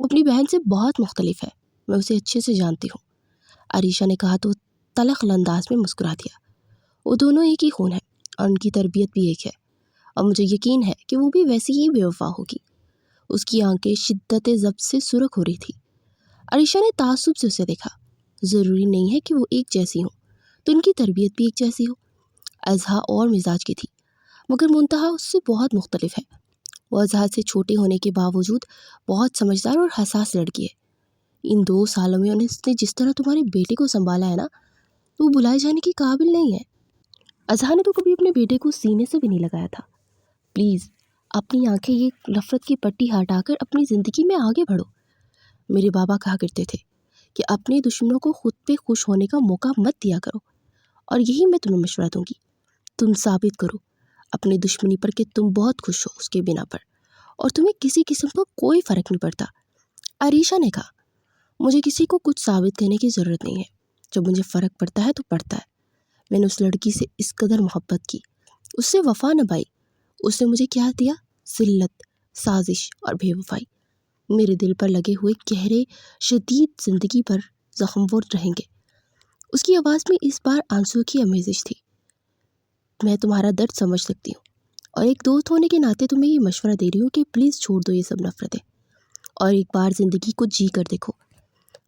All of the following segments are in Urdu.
وہ اپنی بہن سے بہت مختلف ہے، میں اسے اچھے سے جانتی ہوں، عریشہ نے کہا تو تلخ انداز میں مسکرا دیا۔ وہ دونوں ایک ہی خون ہے اور ان کی تربیت بھی ایک ہے، اور مجھے یقین ہے کہ وہ بھی ویسی ہی بے وفا ہوگی۔ اس کی آنکھیں شدت ضبط سے سرخ ہو رہی تھی۔ عریشہ نے تعصب سے اسے دیکھا۔ ضروری نہیں ہے کہ وہ ایک جیسی ہوں تو ان کی تربیت بھی ایک جیسی ہو۔ اضحیٰ اور مزاج کی تھی، مگر منتہا اس سے بہت مختلف ہے۔ وہ اضحیٰ سے چھوٹے ہونے کے باوجود بہت سمجھدار اور حساس لڑکی ہے۔ ان 2 سالوں میں اس نے جس طرح تمہارے بیٹے کو سنبھالا ہے نا، وہ بلائے جانے کی قابل نہیں ہے۔ اضحیٰ نے تو کبھی اپنے بیٹے کو سینے سے بھی نہیں لگایا تھا۔ پلیز اپنی آنکھیں یہ نفرت کی پٹی ہٹا کر اپنی زندگی میں آگے بڑھو۔ میرے بابا کہا کرتے تھے کہ اپنے دشمنوں کو خود پہ خوش ہونے کا موقع مت دیا کرو، اور یہی میں تمہیں مشورہ دوں گی۔ تم ثابت کرو اپنی دشمنی پر کہ تم بہت خوش ہو اس کے بنا پر، اور تمہیں کسی قسم کا کوئی فرق نہیں پڑتا۔ عریشہ نے کہا، مجھے کسی کو کچھ ثابت کرنے کی ضرورت نہیں ہے۔ جب مجھے فرق پڑتا ہے تو پڑتا ہے۔ میں نے اس لڑکی سے اس قدر محبت کی، اس سے وفا نبھائی، اس نے مجھے کیا دیا؟ ذلت، سازش اور بے وفائی۔ میرے دل پر لگے ہوئے گہرے شدید زندگی پر زخم وہ رہیں گے۔ اس کی آواز میں اس بار آنسو کی آمیزش تھی۔ میں تمہارا درد سمجھ سکتی ہوں، اور ایک دوست ہونے کے ناطے تمہیں یہ مشورہ دے رہی ہوں کہ پلیز چھوڑ دو یہ سب نفرتیں اور ایک بار زندگی کو جی کر دیکھو۔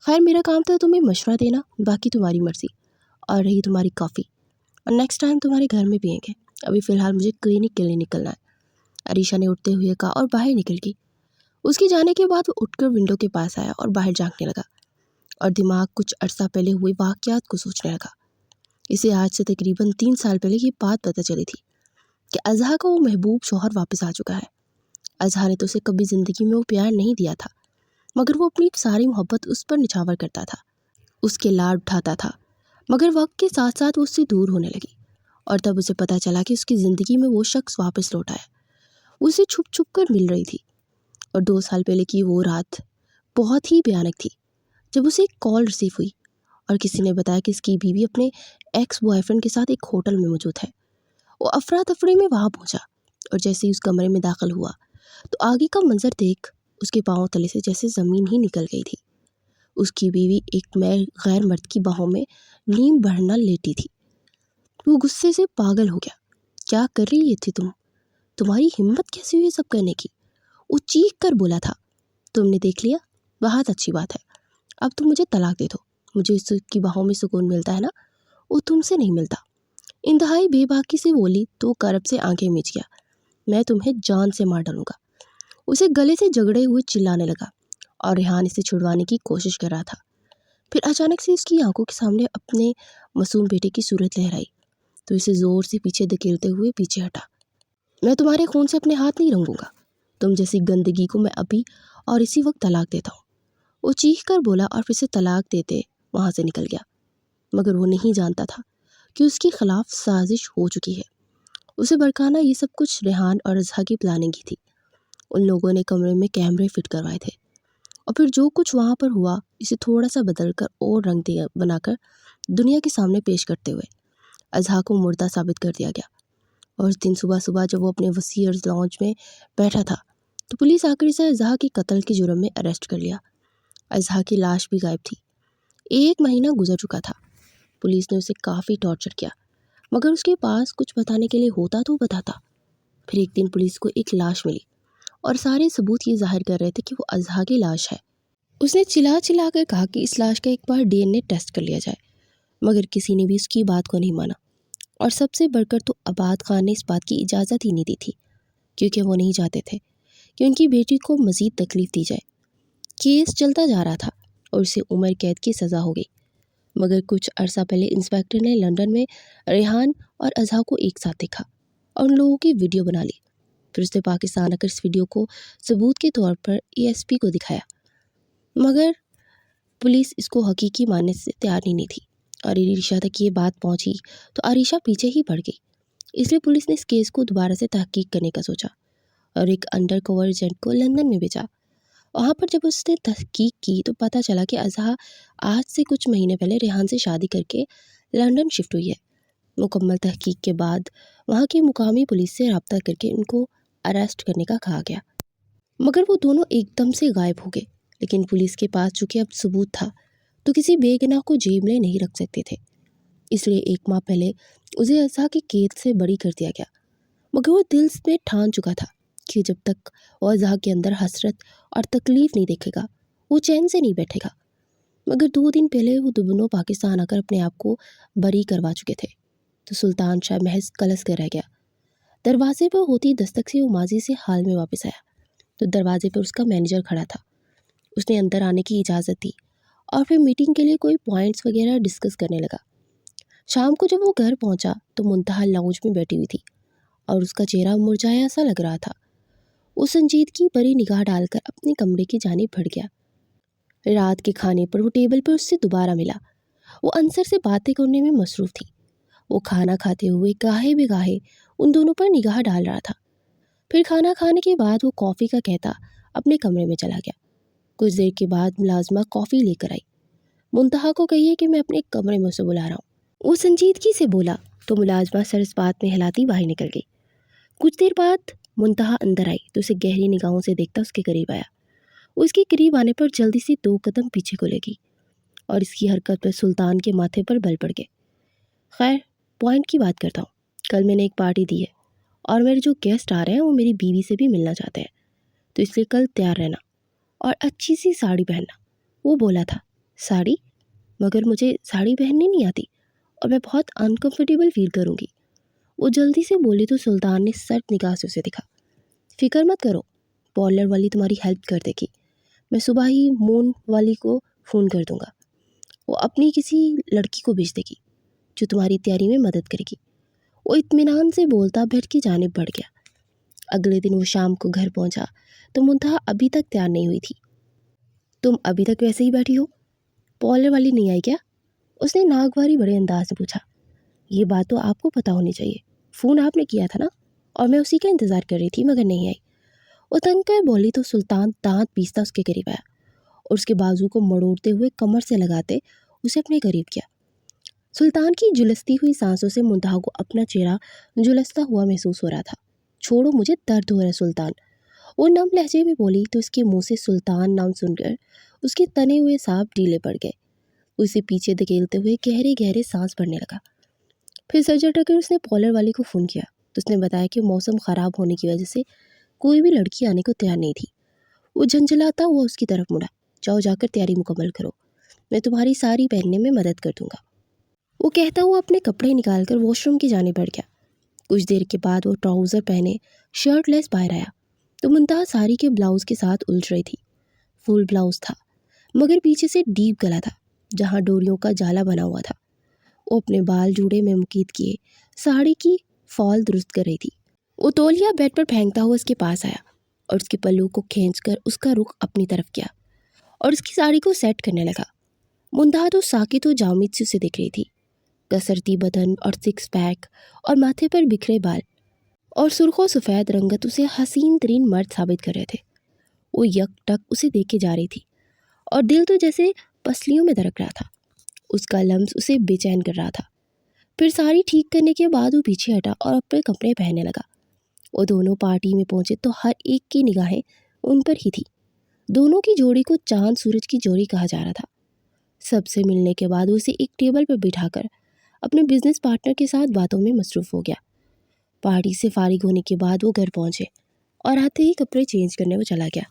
خیر میرا کام تھا تمہیں مشورہ دینا، باقی تمہاری مرضی۔ اور رہی تمہاری کافی، اور نیکسٹ ٹائم تمہارے گھر میں پئیں گے۔ ابھی فی الحال مجھے کلینک کے لیے نکلنا ہے، عریشہ نے اٹھتے ہوئے کہا اور باہر نکل گئی۔ اس کے جانے کے بعد وہ اٹھ کر ونڈو کے پاس آیا اور باہر جھانکنے لگا، اور دماغ کچھ عرصہ پہلے ہوئے واقعات کو سوچنے لگا۔ اسے آج سے تقریباً 3 سال پہلے یہ بات پتہ چلی تھی کہ اضحیٰ کا وہ محبوب شوہر واپس آ چکا ہے۔ اضحیٰ نے تو اسے کبھی زندگی میں وہ پیار نہیں دیا تھا، مگر وہ اپنی ساری محبت اس پر نچھاور کرتا تھا، اس کے لاڈ اٹھاتا تھا۔ مگر وقت کے ساتھ ساتھ وہ اس سے دور ہونے لگی، اور تب اسے پتہ چلا کہ اس کی زندگی میں وہ شخص واپس لوٹا ہے۔ وہ اسے چھپ چھپ کر مل رہی تھی، اور 2 سال پہلے کی وہ رات بہت ہی بھیانک تھی جب اسے ایک کال ریسیو ہوئی اور کسی نے بتایا کہ اس کی بیوی اپنے ایکس بوائے فرینڈ کے ساتھ ایک ہوٹل میں موجود ہے۔ وہ افراتفری میں وہاں پہنچا، اور جیسے ہی اس کمرے میں داخل ہوا تو آگے کا منظر دیکھ اس کے پاؤں تلے سے جیسے زمین ہی نکل گئی تھی۔ اس کی بیوی ایک غیر مرد کی باہوں میں نیم بڑھنا لیٹی تھی۔ وہ غصے سے پاگل ہو گیا۔ کیا کر رہی تھی تم؟ تمہاری ہمت کیسی ہوئی سب کرنے کی؟ وہ چیخ کر بولا تھا۔ تم نے دیکھ لیا؟ بہت اچھی بات ہے، اب تم مجھے طلاق دے دو۔ مجھے اس کی باہوں میں سکون ملتا ہے نا، وہ تم سے نہیں ملتا۔ انتہائی بے باکی سے بولی تو کرب سے آنکھیں میچ گیا۔ میں تمہیں جان سے مار ڈالوں گا۔ اسے گلے سے جگڑے ہوئے چلانے لگا، اور ریحان اسے چھڑوانے کی کوشش کر رہا تھا۔ پھر اچانک سے اس کی آنکھوں کے سامنے اپنے معصوم بیٹے کی صورت لہرائی تو اسے زور سے پیچھے دھکیلتے ہوئے پیچھے ہٹا۔ میں تمہارے خون سے اپنے ہاتھ نہیں رنگوں گا، تم جیسی گندگی کو میں ابھی اور اسی وقت طلاق دیتا ہوں۔ وہ چیخ کر بولا اور پھر سے طلاق دیتے وہاں سے نکل گیا، مگر وہ نہیں جانتا تھا کہ اس کے خلاف سازش ہو چکی ہے۔ اسے بھڑکانا یہ سب کچھ ریحان اور اضحیٰ کی پلاننگ ہی تھی۔ ان لوگوں نے کمرے میں کیمرے فٹ کروائے تھے، اور پھر جو کچھ وہاں پر ہوا اسے تھوڑا سا بدل کر اور رنگ بنا کر دنیا کے سامنے پیش کرتے ہوئے اضحیٰ کو مردہ ثابت کر دیا گیا۔ اور اس دن صبح جب وہ اپنے وسیعرز لاؤنج میں بیٹھا تھا تو پولیس آ کر اسے اضحیٰ کے قتل کے جرم میں اریسٹ کر لیا۔ اضحیٰ کی لاش بھی غائب تھی۔ 1 مہینہ گزر چکا تھا۔ پولیس نے اسے کافی ٹارچر کیا، مگر اس کے پاس کچھ بتانے کے لیے ہوتا تو بتاتا۔ پھر ایک دن پولیس کو ایک لاش ملی، اور سارے ثبوت یہ ظاہر کر رہے تھے کہ وہ اضحیٰ کی لاش ہے۔ اس نے چلا کر کہا کہ اس لاش کا ایک بار DNA ٹیسٹ کر لیا جائے، مگر کسی نے بھی اس کی بات کو نہیں مانا، اور سب سے بڑھ کر تو عباد خان نے اس بات کی اجازت ہی نہیں دی تھی، کیونکہ وہ نہیں چاہتے تھے کہ ان کی بیٹی کو مزید تکلیف دی جائے۔ کیس چلتا جا رہا تھا اور اسے عمر قید کی سزا ہو گئی، مگر کچھ عرصہ پہلے انسپیکٹر نے لندن میں ریحان اور اضحیٰ کو ایک ساتھ دیکھا اور ان لوگوں کی ویڈیو بنا لی۔ پھر اس نے پاکستان آ کر اس ویڈیو کو ثبوت کے طور پر ESP کو دکھایا، مگر پولیس اس کو حقیقی ماننے سے تیار ہی نہیں تھی، اور عریشہ تک یہ بات پہنچی تو عریشہ پیچھے ہی پڑ گئی۔ اس لیے پولیس نے اس کیس کو دوبارہ سے تحقیق کرنے کا سوچا اور ایک انڈر کور ایجنٹ کو لندن میں بھیجا۔ وہاں پر جب اس نے تحقیق کی تو پتہ چلا کہ اضحیٰ آج سے کچھ مہینے پہلے ریحان سے شادی کر کے لندن شفٹ ہوئی ہے۔ مکمل تحقیق کے بعد وہاں کی مقامی پولیس سے رابطہ کر کے ان کو اریسٹ کرنے کا کہا گیا، مگر وہ دونوں ایک دم سے غائب ہو گئے۔ لیکن پولیس کے پاس چونکہ اب ثبوت تھا تو کسی بے گناہ کو جیل میں نہیں رکھ سکتے تھے، اس لیے 1 ماہ پہلے اسے سزا کی قید سے بری کر دیا گیا۔ مگر وہ دل میں ٹھان چکا تھا کہ جب تک وہ اعضاء کے اندر حسرت اور تکلیف نہیں دیکھے گا وہ چین سے نہیں بیٹھے گا۔ مگر 2 دن پہلے وہ دونوں پاکستان آ کر اپنے آپ کو بری کروا چکے تھے تو سلطان شاہ محض کلس کر رہ گیا۔ دروازے پر ہوتی دستک سے وہ ماضی سے حال میں واپس آیا تو دروازے پر اس کا مینیجر کھڑا تھا۔ اس نے اندر آنے کی اجازت دی اور پھر میٹنگ کے لیے کوئی پوائنٹس وغیرہ ڈسکس کرنے لگا۔ شام کو جب وہ گھر پہنچا تو منتہا لاؤنج میں بیٹھی ہوئی تھی اور اس کا چہرہ مرجھایا سا لگ رہا تھا۔ وہ سنجیدگی بھری نگاہ ڈال کر اپنے کمرے کی جانب بڑھ گیا۔ رات کے کھانے پر وہ ٹیبل پر اس سے دوبارہ ملا۔ وہ انصر سے باتیں کرنے میں مصروف تھی۔ وہ کھانا کھاتے ہوئے گاہے بے گاہے ان دونوں پر نگاہ ڈال رہا تھا۔ پھر کھانا کھانے کے بعد وہ کافی کا کہتا اپنے کمرے میں چلا گیا۔ کچھ دیر کے بعد ملازمہ کافی لے کر آئی۔ منتہا کو کہیے کہ میں اپنے کمرے میں اسے بلا رہا ہوں، وہ سنجیدگی سے بولا تو ملازمہ سر اس بات میں ہلاتی باہر نکل گئی۔ کچھ دیر بعد منتہا اندر آئی تو اسے گہری نگاہوں سے دیکھتا اس کے قریب آیا۔ وہ اس کے قریب آنے پر جلدی سے 2 قدم پیچھے کو لے گئی اور اس کی حرکت پر سلطان کے ماتھے پر بل پڑ گئے۔ خیر، پوائنٹ کی بات کرتا ہوں۔ کل میں نے ایک پارٹی دی ہے اور میرے جو گیسٹ آ رہے ہیں وہ میری بیوی سے بھی ملنا چاہتے ہیں، تو اس لیے کل تیار رہنا اور اچھی سی ساڑی پہننا۔ وہ بولا تھا، ساڑی؟ مگر مجھے ساڑی پہننی نہیں آتی اور میں بہت انکمفرٹیبل فیل کروں گی، وہ جلدی سے بولی تو سلطان نے سرد نگاہ سے اسے دکھا۔ فکر مت کرو، پارلر والی تمہاری ہیلپ کر دے گی، میں صبح ہی مون والی کو فون کر دوں گا، وہ اپنی کسی لڑکی کو بھیج دے گی جو تمہاری تیاری میں مدد کرے گی۔ وہ اطمینان سے بولتا بیڈ کی جانب بڑھ گیا۔ اگلے دن وہ شام کو گھر پہنچا تو منتہا ابھی تک تیار نہیں ہوئی تھی۔ تم ابھی تک ویسے ہی بیٹھی ہو، پارلر والی نہیں آئی کیا؟ اس نے ناگواری بڑے انداز سے پوچھا۔ یہ بات تو آپ کو پتہ ہونی چاہیے، فون آپ نے کیا تھا نا، اور میں اسی کا انتظار کر رہی تھی مگر نہیں آئی، وہ تنگ کر بولی تو سلطان دانت پیستا اس کے قریب آیا اور اس کے بازو کو مڑوڑتے ہوئے کمر سے لگاتے اسے اپنے قریب کیا۔ سلطان کی جلستی ہوئی سانسوں سے منتہا کو اپنا چہرہ جلستا ہوا محسوس ہو رہا تھا۔ چھوڑو، مجھے درد ہو رہا ہے سلطان، وہ نم لہجے میں بولی تو اس کے منہ سے سلطان نام سن کر اس کے تنے ہوئے سانپ ڈھیلے پڑ گئے۔ اسے پیچھے دھکیلتے ہوئے گہرے گہرے سانس بھرنے لگا۔ پھر سر جھٹک کر اس نے پارلر والی کو فون کیا تو اس نے بتایا کہ موسم خراب ہونے کی وجہ سے کوئی بھی لڑکی آنے کو تیار نہیں تھی۔ وہ جھنجھلاتا ہوا اس کی طرف مڑا، جاؤ جا کر تیاری مکمل کرو، میں تمہاری ساری پہننے میں مدد کر دوں گا، وہ کہتا ہوا اپنے کپڑے نکال کر واش روم کی جانب بڑھ گیا۔ کچھ دیر کے بعد وہ ٹراؤزر پہنے شرٹ لیس باہر آیا تو منتہا ساری کے بلاؤز کے ساتھ الجھ رہی تھی۔ فل بلاؤز تھا مگر پیچھے سے ڈیپ گلا تھا جہاں ڈوریوں کا جالا بنا ہوا تھا۔ وہ اپنے بال جوڑے میں مقید کیے ساڑی کی فال درست کر رہی تھی۔ وہ تولیہ بیڈ پر پھینکتا ہوا اس کے پاس آیا اور اس کے پلو کو کھینچ کر اس کا رخ اپنی طرف کیا اور اس کی ساڑی کو سیٹ کرنے لگا۔ منتہا تو ساکت و جامد سے اسے دیکھ رہی تھی۔ کسرتی بدن اور 6 پیک اور ماتھے پر بکھرے بال اور سرخ و سفید رنگت اسے حسین ترین مرد ثابت کر رہے تھے۔ وہ یک ٹک اسے دیکھ کے جا رہی تھی اور دل تو جیسے پسلیوں میں دھڑک رہا تھا۔ اس کا لمس اسے بے چین کر رہا تھا۔ پھر ساری ٹھیک کرنے کے بعد وہ پیچھے ہٹا اور اپنے کپڑے پہننے لگا۔ وہ دونوں پارٹی میں پہنچے تو ہر ایک کی نگاہیں ان پر ہی تھی۔ دونوں کی جوڑی کو چاند سورج کی جوڑی کہا جا رہا تھا۔ سب سے ملنے کے بعد وہ اسے ایک ٹیبل پر بٹھا کر اپنے بزنس پارٹنر کے ساتھ باتوں میں مصروف ہو گیا۔ پارٹی سے فارغ ہونے کے بعد وہ گھر پہنچے اور آتے ہی کپڑے چینج کرنے وہ چلا گیا۔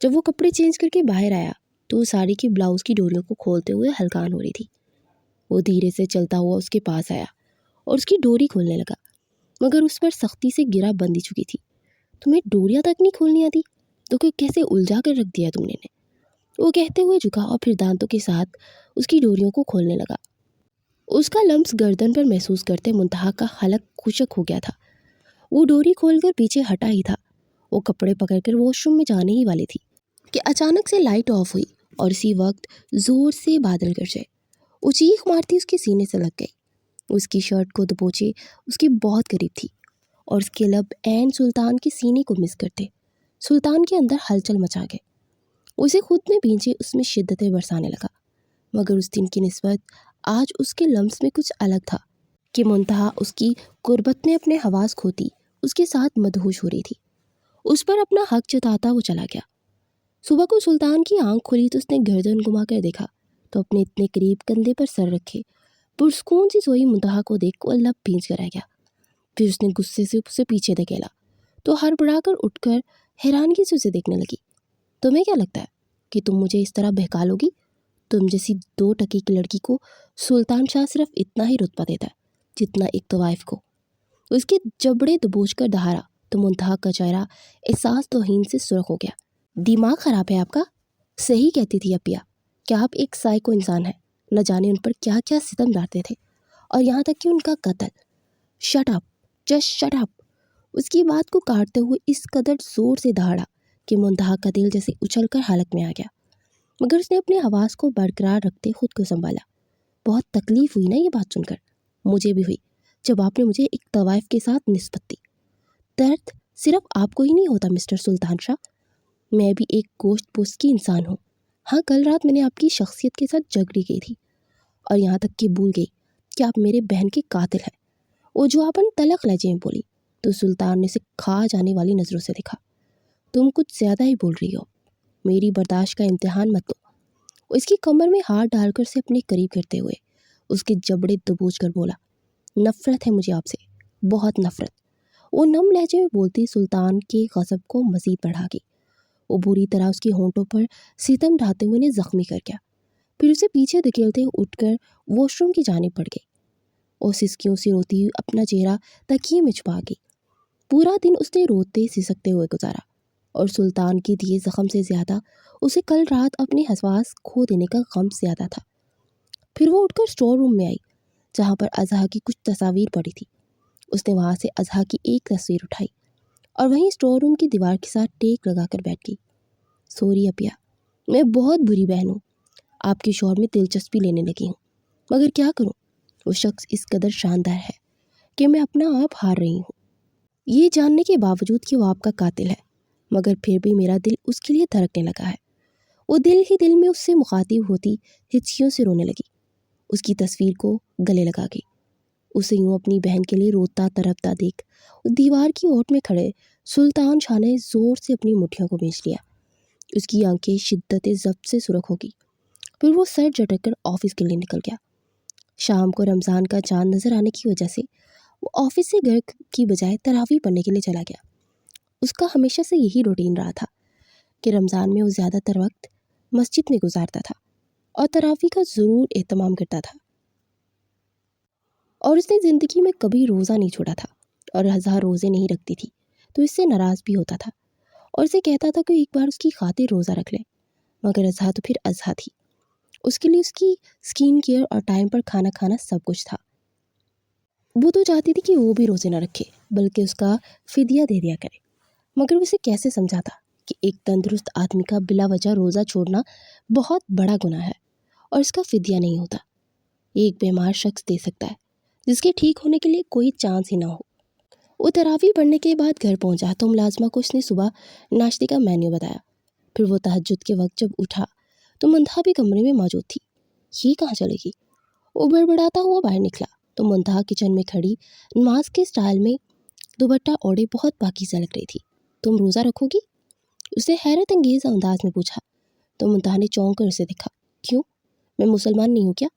جب وہ کپڑے چینج کر کے باہر آیا تو وہ ساڑی کی بلاؤز کی ڈوریوں کو کھولتے ہوئے ہلکان ہو رہی تھی۔ وہ دھیرے سے چلتا ہوا اس کے پاس آیا اور اس کی ڈوری کھولنے لگا مگر اس پر سختی سے گرا بندھی چکی تھی۔ تمہیں ڈوریاں تک نہیں کھولنی آتی تو کہ کیسے الجھا کر رکھ دیا تم نے، وہ کہتے ہوئے جھکا اور پھر دانتوں کے ساتھ اس کی ڈوریوں کو کھولنے لگا۔ اس کا لمس گردن پر محسوس کرتے منتہا کا حلق خشک ہو گیا تھا۔ وہ ڈوری کھول کر پیچھے ہٹا ہی تھا، وہ کپڑے پکڑ کر واش روم میں جانے ہی والی تھی کہ اچانک سے لائٹ آف ہوئی اور اسی وقت زور سے بادل گرجے۔ وہ چیخ مارتی اس کے سینے سے لگ گئی۔ اس کی شرٹ کو دبوچے اس کے بہت قریب تھی اور اس کے لب عین سلطان کے سینے کو مس کرتے سلطان کے اندر ہلچل مچا گئے۔ اسے خود میں بھینچے اس میں شدتیں برسانے لگا مگر اس دن کی نسبت آج اس کے لمس میں کچھ الگ تھا کہ منتہا اس کی قربت میں اپنے حواس کھوتی اس کے ساتھ مدہوش ہو رہی تھی۔ اس پر اپنا حق جتاتا وہ چلا گیا۔ صبح کو سلطان کی آنکھ کھلی تو اس نے گردن گھما کر دیکھا تو اپنے اتنے قریب کندھے پر سر رکھے پرسکون سی سوئی منتہا کو دیکھ وہ لب بھیج کر رہ گیا۔ پھر اس نے غصے سے اسے پیچھے دھکیلا تو ہڑبڑا کر اٹھ کر حیرانگی سے اسے دیکھنے لگی۔ تمہیں کیا لگتا ہے کہ تم مجھے اس طرح بہکا لو گی؟ تم جیسی 2 ٹکے کی لڑکی کو سلطان شاہ صرف اتنا ہی رتبہ دیتا ہے جتنا ایک طوائف کو۔ اس کے جبڑے دبوچ کر دہارا تو منتہا کا چہرہ احساس توہین سے سرخ ہو گیا۔ دماغ خراب ہے آپ کا؟ صحیح کہتی تھی اپیا کہ آپ ایک سائیکو انسان ہیں، نہ جانے ان پر کیا کیا ستم ڈالتے تھے، اور یہاں تک کہ ان کا قتل۔ Shut up, just shut up. اس کی بات کو کاٹتے ہوئے اس قدر زور سے دہاڑا کہ منتہا کا دل جیسے اچھل کر حلق میں آ گیا، مگر اس نے اپنے آواز کو برقرار رکھتے خود کو سنبھالا۔ بہت تکلیف ہوئی نا یہ بات سن کر؟ مجھے بھی ہوئی جب آپ نے مجھے ایک طوائف کے ساتھ نسبت دی۔ درد صرف آپ کو ہی نہیں ہوتا مسٹر سلطان شاہ، میں بھی ایک گوشت پوست کی انسان ہوں۔ ہاں، کل رات میں نے آپ کی شخصیت کے ساتھ جھگڑی گئی تھی اور یہاں تک کہ بھول گئی کہ آپ میرے بہن کے قاتل ہیں۔ وہ جو اپن تلخ لہجے میں بولی تو سلطان نے اسے کھا جانے والی نظروں سے دیکھا۔ تم کچھ زیادہ ہی بول رہی ہو، میری برداشت کا امتحان مت لو۔ اس کی کمر میں ہاتھ ڈال کر اسے اپنے قریب کرتے ہوئے اس کے جبڑے دبوچ کر بولا، نفرت ہے مجھے آپ سے، بہت نفرت۔ وہ نم لہجے میں بولتی سلطان کے غضب کو مزید بڑھا گئی۔ وہ بری طرح اس کے ہونٹوں پر ستم ڈھاتے ہوئے انہیں زخمی کر گیا، پھر اسے پیچھے دھکیلتے اٹھ کر واش روم کی جانب بڑھ گئی اور سسکیوں سے روتی ہوئی اپنا چہرہ تکیے میں چھپا گئی۔ پورا دن اس نے روتے سسکتے ہوئے گزارا اور سلطان کے دیے زخم سے زیادہ اسے کل رات اپنے حواس کھو دینے کا غم زیادہ تھا۔ پھر وہ اٹھ کر اسٹور روم میں آئی جہاں پر اضحیٰ کی کچھ تصاویر پڑی تھی۔ اس نے وہاں سے اضحیٰ کی ایک تصویر اٹھائی اور وہیں اسٹور روم کی دیوار کے ساتھ ٹیک لگا کر بیٹھ گئی۔ سوری اپیا، میں بہت بری بہن ہوں، آپ کے شوہر میں دلچسپی لینے لگی ہوں، مگر کیا کروں، وہ شخص اس قدر شاندار ہے کہ میں اپنا آپ ہار رہی ہوں۔ یہ جاننے کے باوجود کہ وہ آپ کا قاتل ہے، مگر پھر بھی میرا دل اس کے لیے دھڑکنے لگا ہے۔ وہ دل ہی دل میں اس سے مخاطب ہوتی ہچکیوں سے رونے لگی، اس کی تصویر کو گلے لگا گئی۔ اسے یوں اپنی بہن کے لیے روتا تڑپتا دیکھ دیوار کی اوٹ میں کھڑے سلطان شاہ نے زور سے اپنی مٹھیوں کو بیچ لیا۔ اس کی آنکھیں شدت ضبط سے سرخ ہو گئی، پھر وہ سر جھٹک کر آفس کے لیے نکل گیا۔ شام کو رمضان کا چاند نظر آنے کی وجہ سے وہ آفس سے گھر کی بجائے تراویح پڑھنے کے لیے چلا گیا۔ اس کا ہمیشہ سے یہی روٹین رہا تھا کہ رمضان میں وہ زیادہ تر وقت مسجد میں گزارتا تھا اور تراویح کا ضرور اہتمام کرتا تھا، اور اس نے زندگی میں کبھی روزہ نہیں چھوڑا تھا اور اضحیٰ روزے نہیں رکھتی تھی تو اس سے ناراض بھی ہوتا تھا اور اسے کہتا تھا کہ ایک بار اس کی خاطر روزہ رکھ لے، مگر اضحیٰ تو پھر اضحیٰ تھی، اس کے لیے اس کی اسکن کیئر اور ٹائم پر کھانا کھانا سب کچھ تھا۔ وہ تو چاہتی تھی کہ وہ بھی روزے نہ رکھے بلکہ اس کا فدیہ دے دیا کرے، مگر وہ اسے کیسے سمجھاتا کہ ایک تندرست آدمی کا بلا وجہ روزہ چھوڑنا بہت بڑا گناہ ہے اور اس کا فدیہ نہیں ہوتا، ایک بیمار شخص دے سکتا ہے جس کے ٹھیک ہونے کے لیے کوئی چانس ہی نہ ہو۔ وہ تراویح پڑھنے کے بعد گھر پہنچا تو ملازمہ کو اس نے صبح ناشتے کا مینیو بتایا۔ پھر وہ تہجد کے وقت جب اٹھا تو منتہا بھی کمرے میں موجود تھی۔ یہ کہاں چلے گی؟ وہ بڑبڑاتا ہوا باہر نکلا تو منتہا کچن میں کھڑی نماز کے سٹائل میں دوپٹہ اوڑھے بہت پاکیزہ لگ رہی تھی۔ تم روزہ رکھو گی؟ اس نے حیرت انگیز انداز میں پوچھا تو منتہا نے چونک کر اسے دیکھا۔ کیوں، میں مسلمان نہیں ہوں کیا؟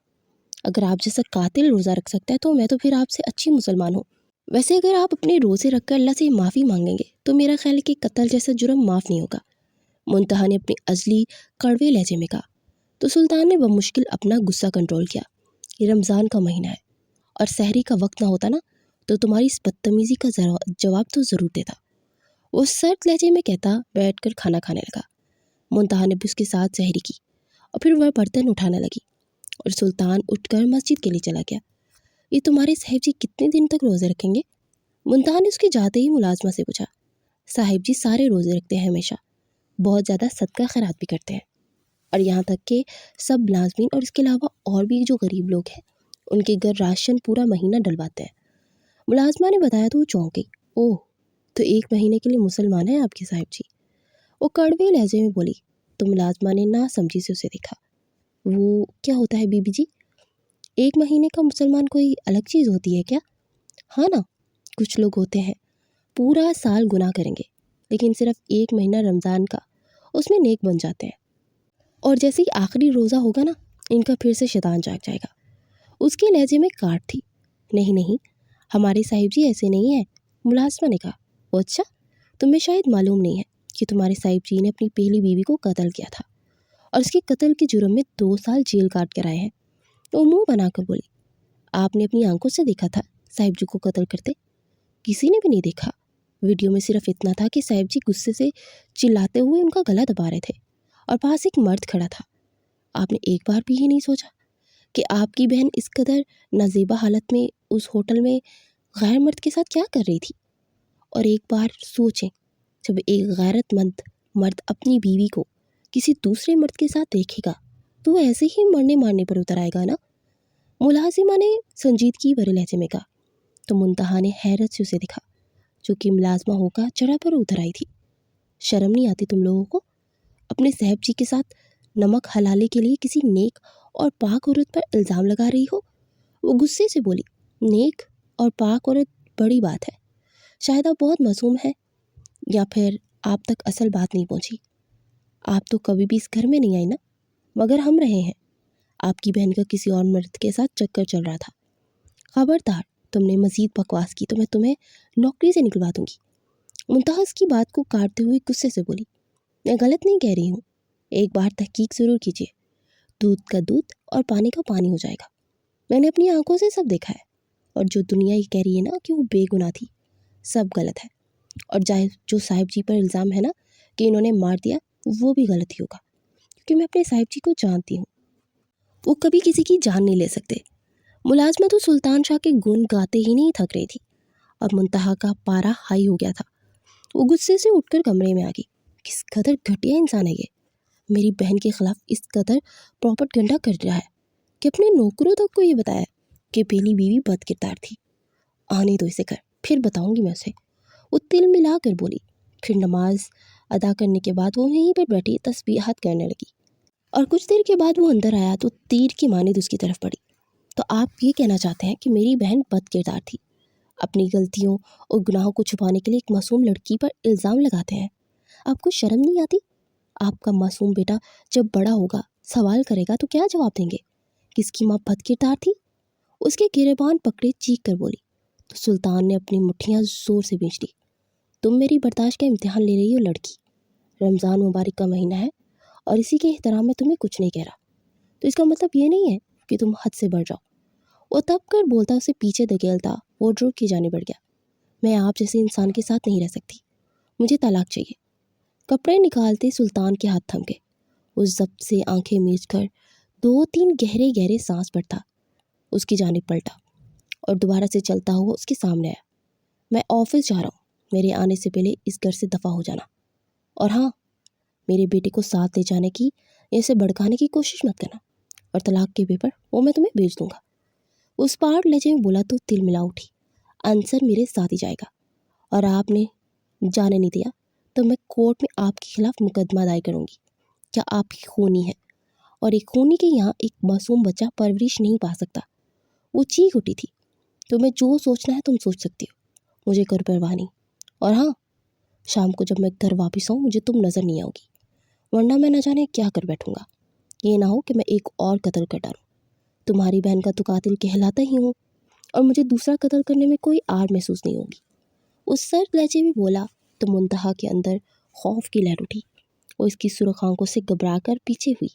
اگر آپ جیسا قاتل روزہ رکھ سکتا ہے تو میں تو پھر آپ سے اچھی مسلمان ہوں۔ ویسے اگر آپ اپنے روزے رکھ کر اللہ سے معافی مانگیں گے تو میرا خیال ہے کہ قتل جیسا جرم معاف نہیں ہوگا، منتہا نے اپنی ازلی کڑوے لہجے میں کہا۔ تو سلطان نے بمشکل اپنا غصہ کنٹرول کیا۔ یہ رمضان کا مہینہ ہے اور سحری کا وقت نہ ہوتا نا تو تمہاری اس بدتمیزی کا جواب تو ضرور دیتا، وہ سرد لہجے میں کہتا بیٹھ کر کھانا کھانے لگا۔ منتہا نے بھی اس کے ساتھ سحری کی اور پھر وہ برتن اٹھانے لگی اور سلطان اٹھ کر مسجد کے لیے چلا گیا۔ یہ تمہارے صاحب جی کتنے دن تک روزے رکھیں گے؟ منتہا نے اس کے جاتے ہی ملازمہ سے پوچھا۔ صاحب جی سارے روزے رکھتے ہیں، ہمیشہ بہت زیادہ صدقہ خیرات بھی کرتے ہیں، اور یہاں تک کہ سب ملازمین اور اس کے علاوہ اور بھی جو غریب لوگ ہیں ان کے گھر راشن پورا مہینہ ڈلواتے ہیں۔ ملازمہ نے بتایا تو وہ چونک گئی۔ اوہ، تو ایک مہینے کے لیے مسلمان ہیں آپ کے صاحب جی؟ وہ کڑوے لہجے میں بولی تو ملازمہ نے نا سمجھی سے اسے دیکھا۔ وہ کیا ہوتا ہے بی بی جی؟ ایک مہینے کا مسلمان کوئی الگ چیز ہوتی ہے کیا؟ ہاں نا، کچھ لوگ ہوتے ہیں پورا سال گناہ کریں گے لیکن صرف ایک مہینہ رمضان کا اس میں نیک بن جاتے ہیں، اور جیسے ہی آخری روزہ ہوگا نا، ان کا پھر سے شیطان جاگ جائے گا۔ اس کے لہجے میں کاٹ تھی۔ نہیں نہیں، ہمارے صاحب جی ایسے نہیں ہیں، ملازمہ نے کہا۔ اچھا، تمہیں شاید معلوم نہیں ہے کہ تمہارے صاحب جی نے اپنی پہلی بیوی کو قتل کیا تھا، اور اس کے قتل کے جرم میں 2 سال جیل کاٹ کر آئے ہیں۔ وہ منہ بنا کر بولی، آپ نے اپنی آنکھوں سے دیکھا تھا صاحب جی کو قتل کرتے؟ کسی نے بھی نہیں دیکھا۔ ویڈیو میں صرف اتنا تھا کہ صاحب جی غصے سے چلاتے ہوئے ان کا گلا دبا رہے تھے، اور پاس ایک مرد کھڑا تھا۔ آپ نے ایک بار بھی یہ نہیں سوچا کہ آپ کی بہن اس قدر نازیبا حالت میں اس ہوٹل میں غیر مرد کے ساتھ کیا کر رہی تھی؟ اور ایک بار سوچیں، جب ایک غیرت مند مرد اپنی بیوی کو کسی دوسرے مرد کے ساتھ دیکھے گا تو وہ ایسے ہی مرنے مارنے پر اتر آئے گا نا؟ ملازمہ نے سنجیدگی بھرے لہجے میں کہا۔ تو منتہا نے حیرت سے اسے دیکھا، جو کہ ملازمہ ہو کر چڑھا پر اتر آئی تھی۔ شرم نہیں آتی تم لوگوں کو؟ اپنے صاحب جی کے ساتھ نمک حلالے کے لیے کسی نیک اور پاک عورت پر الزام لگا رہی ہو؟ وہ غصے سے بولی، نیک اور پاک عورت بڑی بات ہے، شاید آپ بہت معصوم ہیں، یا پھر آپ تک اصل بات نہیں پہنچی۔ آپ تو کبھی بھی اس گھر میں نہیں آئی نا، مگر ہم رہے ہیں۔ آپ کی بہن کا کسی اور مرد کے ساتھ چکر چل رہا تھا۔ خبردار، تم نے مزید بکواس کی تو میں تمہیں نوکری سے نکلوا دوں گی۔ منتہا اس کی بات کو کاٹتے ہوئے غصے سے بولی، میں غلط نہیں کہہ رہی ہوں، ایک بار تحقیق ضرور کیجیے، دودھ کا دودھ اور پانی کا پانی ہو جائے گا۔ میں نے اپنی آنکھوں سے سب دیکھا ہے، اور جو دنیا یہ کہہ رہی ہے نا کہ وہ بے گناہ تھی، سب غلط ہے۔ اور جو صاحب جی پر الزام ہے نا کہ انہوں نے مار دیا، وہ بھی غلط ہی ہوگا، کیونکہ میں اپنے صاحب جی کو جانتی ہوں، وہ کبھی کسی کی جان نہیں لے سکتے۔ ملازمہ تو سلطان شاہ کے گن گاتے ہی نہیں تھک رہی تھی، اور منتہا کا پارا ہائی ہو گیا تھا۔ وہ غصے سے اٹھ کر کمرے میں آ گئی۔ کس قدر گھٹیا انسان ہے یہ، میری بہن کے خلاف اس قدر پروپیگنڈا کر رہا ہے کہ اپنے نوکروں تک کو یہ بتایا کہ پہلی بیوی بد کردار تھی۔ آنے دو اسے گھر، پھر بتاؤں گی میں اسے۔ وہ تل ملا کر بولی۔ پھر نماز ادا کرنے کے بعد وہ وہیں پر بیٹھی تسبیحات کرنے لگی، اور کچھ دیر کے بعد وہ اندر آیا تو تیر کی مانند اس کی طرف پڑی۔ تو آپ یہ کہنا چاہتے ہیں کہ میری بہن بد کردار تھی، اپنی غلطیوں اور گناہوں کو چھپانے کے لیے ایک معصوم لڑکی پر الزام لگاتے ہیں؟ آپ کو شرم نہیں آتی؟ آپ کا معصوم بیٹا جب بڑا ہوگا سوال کرے گا تو کیا جواب دیں گے؟ کس کی ماں بد کردار تھی؟ اس کے گریبان پکڑے چیخ کر بولی۔ تو سلطان نے اپنی مٹھیاں زور سے بھیج دی۔ تم میری برداشت کا امتحان لے رہی ہو لڑکی، رمضان مبارک کا مہینہ ہے، اور اسی کے احترام میں تمہیں کچھ نہیں کہہ رہا، تو اس کا مطلب یہ نہیں ہے کہ تم حد سے بڑھ جاؤ۔ وہ تب کر بولتا اسے پیچھے دھکیلتا وارڈروب کی جانب بڑھ گیا۔ میں آپ جیسے انسان کے ساتھ نہیں رہ سکتی، مجھے طلاق چاہیے۔ کپڑے نکالتے سلطان کے ہاتھ تھم گئے۔ وہ ضبط سے آنکھیں میچ کر 2-3 گہرے گہرے سانس بھرتا اس کی جانب پلٹا، اور دوبارہ سے چلتا ہوا اس کے سامنے آیا۔ میں آفس جا رہا ہوں، میرے آنے سے پہلے اس گھر سے دفع ہو جانا، اور ہاں، میرے بیٹے کو ساتھ لے جانے کی یا اسے بھڑکانے کی کوشش مت کرنا، اور طلاق کے پیپر وہ میں تمہیں بھیج دوں گا۔ اس پہاڑ لہجے میں بولا تو تل ملا اٹھی۔ انصر میرے ساتھ ہی جائے گا، اور آپ نے جانے نہیں دیا تو میں کورٹ میں آپ کے خلاف مقدمہ دائر کروں گی۔ کیا آپ کی خونی ہے، اور ایک خونی کے یہاں ایک معصوم بچہ پرورش نہیں پا سکتا۔ وہ چیخ اٹھی تھی۔ تمہیں جو سوچنا ہے تم سوچ سکتی ہو، مجھے کر پرواہ نہیں، اور ہاں، شام کو جب میں گھر واپس آؤں مجھے تم نظر نہیں آؤ گی، ورنہ میں نہ جانے کیا کر بیٹھوں گا۔ یہ نہ ہو کہ میں ایک اور قتل کر ڈالوں۔ تمہاری بہن کا تو قاتل کہلاتا ہی ہوں، اور مجھے دوسرا قتل کرنے میں کوئی آر محسوس نہیں ہوگی۔ اس سرد لہجے میں بولا تو منتہا کے اندر خوف کی لہر اٹھی۔ وہ اس کی سرخ آنکھوں سے گھبرا کر پیچھے ہوئی۔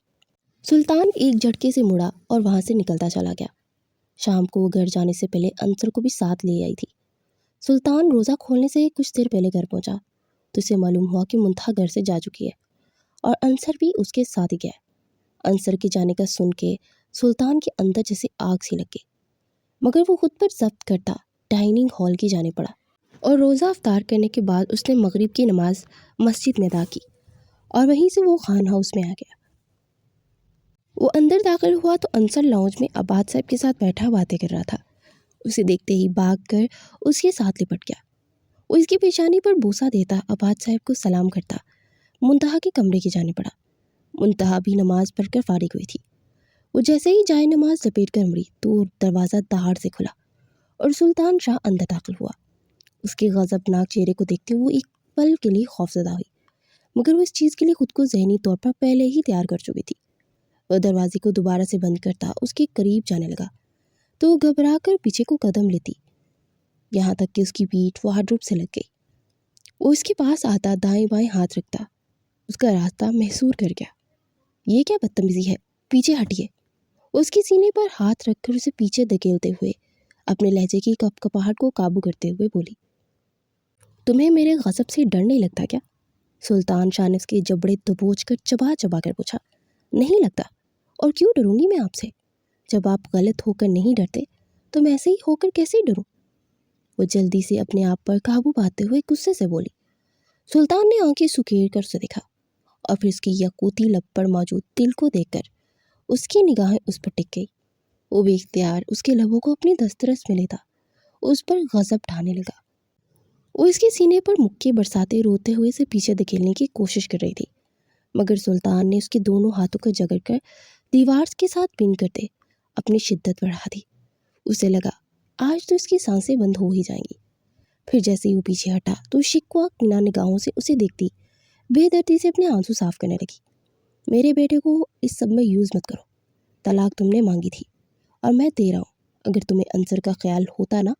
سلطان ایک جھٹکے سے مڑا اور وہاں سے نکلتا چلا گیا۔ شام کو وہ گھر جانے سے پہلے انصر کو بھی ساتھ لے آئی تھی۔ سلطان روزہ کھولنے سے کچھ دیر پہلے گھر پہنچا تو اسے معلوم ہوا کہ منتہا گھر سے جا چکی ہے، اور انصر بھی اس کے ساتھ ہی گیا۔ انصر کے جانے کا سن کے سلطان کے اندر جیسے آگ سی لگ گئی، مگر وہ خود پر ضبط کرتا ڈائننگ ہال کی جانے پڑا، اور روزہ افطار کرنے کے بعد اس نے مغرب کی نماز مسجد میں ادا کی، اور وہیں سے وہ خان ہاؤس میں آ گیا۔ وہ اندر داخل ہوا تو انصر لاؤنج میں عباد صاحب کے ساتھ بیٹھا باتیں کر رہا تھا۔ اسے دیکھتے ہی بھاگ کر اس کے ساتھ لپٹ گیا۔ وہ اس کی پیشانی پر بوسہ دیتا عباد صاحب کو سلام کرتا منتہا کے کمرے کی جانے پڑا۔ منتہا بھی نماز پڑھ کر فارغ ہوئی تھی۔ وہ جیسے ہی جائے نماز لپیٹ کر مڑی تو دروازہ دہاڑ سے کھلا، اور سلطان شاہ اندر داخل ہوا۔ اس کے غضبناک چہرے کو دیکھتے ہوئے ایک پل کے لیے خوفزدہ ہوئی، مگر وہ اس چیز کے لیے خود کو ذہنی طور پر پہلے ہی تیار کر چکی تھی۔ وہ دروازے کو دوبارہ سے بند کرتا اس کے قریب جانے لگا تو وہ گھبرا کر پیچھے کو قدم لیتی، یہاں تک کہ اس کی پیٹھ وارڈروب سے لگ گئی۔ وہ اس کے پاس آتا، دائیں بائیں ہاتھ رکھتا، اس کا راستہ محصور کر گیا۔ یہ کیا بدتمیزی ہے، پیچھے ہٹیے۔ وہ اس کے سینے پر ہاتھ رکھ کر اسے پیچھے دھکیلتے ہوئے اپنے لہجے کی کپ کپاہٹ کو قابو کرتے ہوئے بولی، تمہیں میرے غضب سے ڈر نہیں لگتا کیا؟ سلطان شاہ نے اس کے جبڑے دبوچ کر چبا چبا کر پوچھا۔ نہیں لگتا، اور کیوں ڈروں گی میں آپ سے؟ جب آپ غلط ہو کر نہیں ڈرتے تو میں ایسے ہی ہو کر کیسے ڈروں؟ وہ جلدی سے اپنے آپ پر قابو پاتے ہوئے غصے سے بولی۔ سلطان نے آنکھیں سکیڑ کر اسے دیکھا اور پھر اس کی یاقوتی لب پر موجود تل کو دیکھ کر اس کی نگاہیں اس پر ٹک گئی۔ وہ بے اختیار اس کے لبوں کو اپنی دسترس میں لیتا اس پر غضب ڈھانے لگا۔ وہ اس کے سینے پر مکے برساتے روتے ہوئے اسے پیچھے دھکیلنے کی کوشش کر رہی تھی، مگر سلطان نے اس کے دونوں ہاتھوں کو جکڑ کر دیوار کے ساتھ پن کرتے اپنی شدت بڑھا دی۔ اسے لگا آج تو اس کی سانسیں بند ہو ہی جائیں گی۔ پھر جیسے ہی وہ پیچھے ہٹا تو شکوہ کینہ نگاہوں سے اسے دیکھتی بے دردی سے اپنے آنسو صاف کرنے لگی۔ میرے بیٹے کو اس سب میں یوز مت کرو، طلاق تم نے مانگی تھی اور میں دے رہا ہوں۔ اگر تمہیں عنصر کا خیال ہوتا نا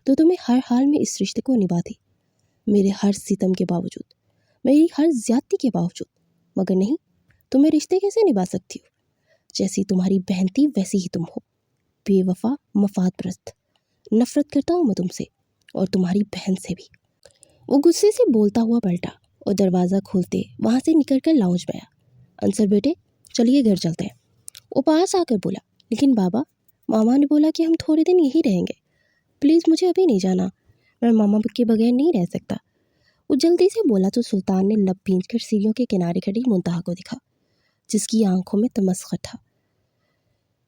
تو تمہیں ہر حال میں اس رشتے کو نبھاتی، میرے ہر ستم کے باوجود، میری ہر زیادتی کے باوجود۔ مگر نہیں، تمہیں رشتے کیسے نبھا سکتی ہو؟ جیسی تمہاری بہن تھی ویسی ہی تم ہو، بے وفا، مفاد پرست۔ نفرت کرتا ہوں میں تم سے اور تمہاری بہن سے بھی۔ وہ غصے سے بولتا ہوا پلٹا اور دروازہ کھولتے وہاں سے نکل کر لاؤنج میں آیا۔ عنصر بیٹے چلیے گھر چلتے ہیں۔ وہ پاس آ کر بولا، لیکن بابا، ماما نے بولا کہ ہم تھوڑے دن یہی رہیں گے، پلیز مجھے ابھی نہیں جانا، میں ماما کے بغیر نہیں رہ سکتا۔ وہ جلدی سے بولا تو سلطان نے لب بھینچ کر سیڑھیوں کے کنارے کھڑی منتہا کو دکھا، جس کی آنکھوں میں تمسخر تھا۔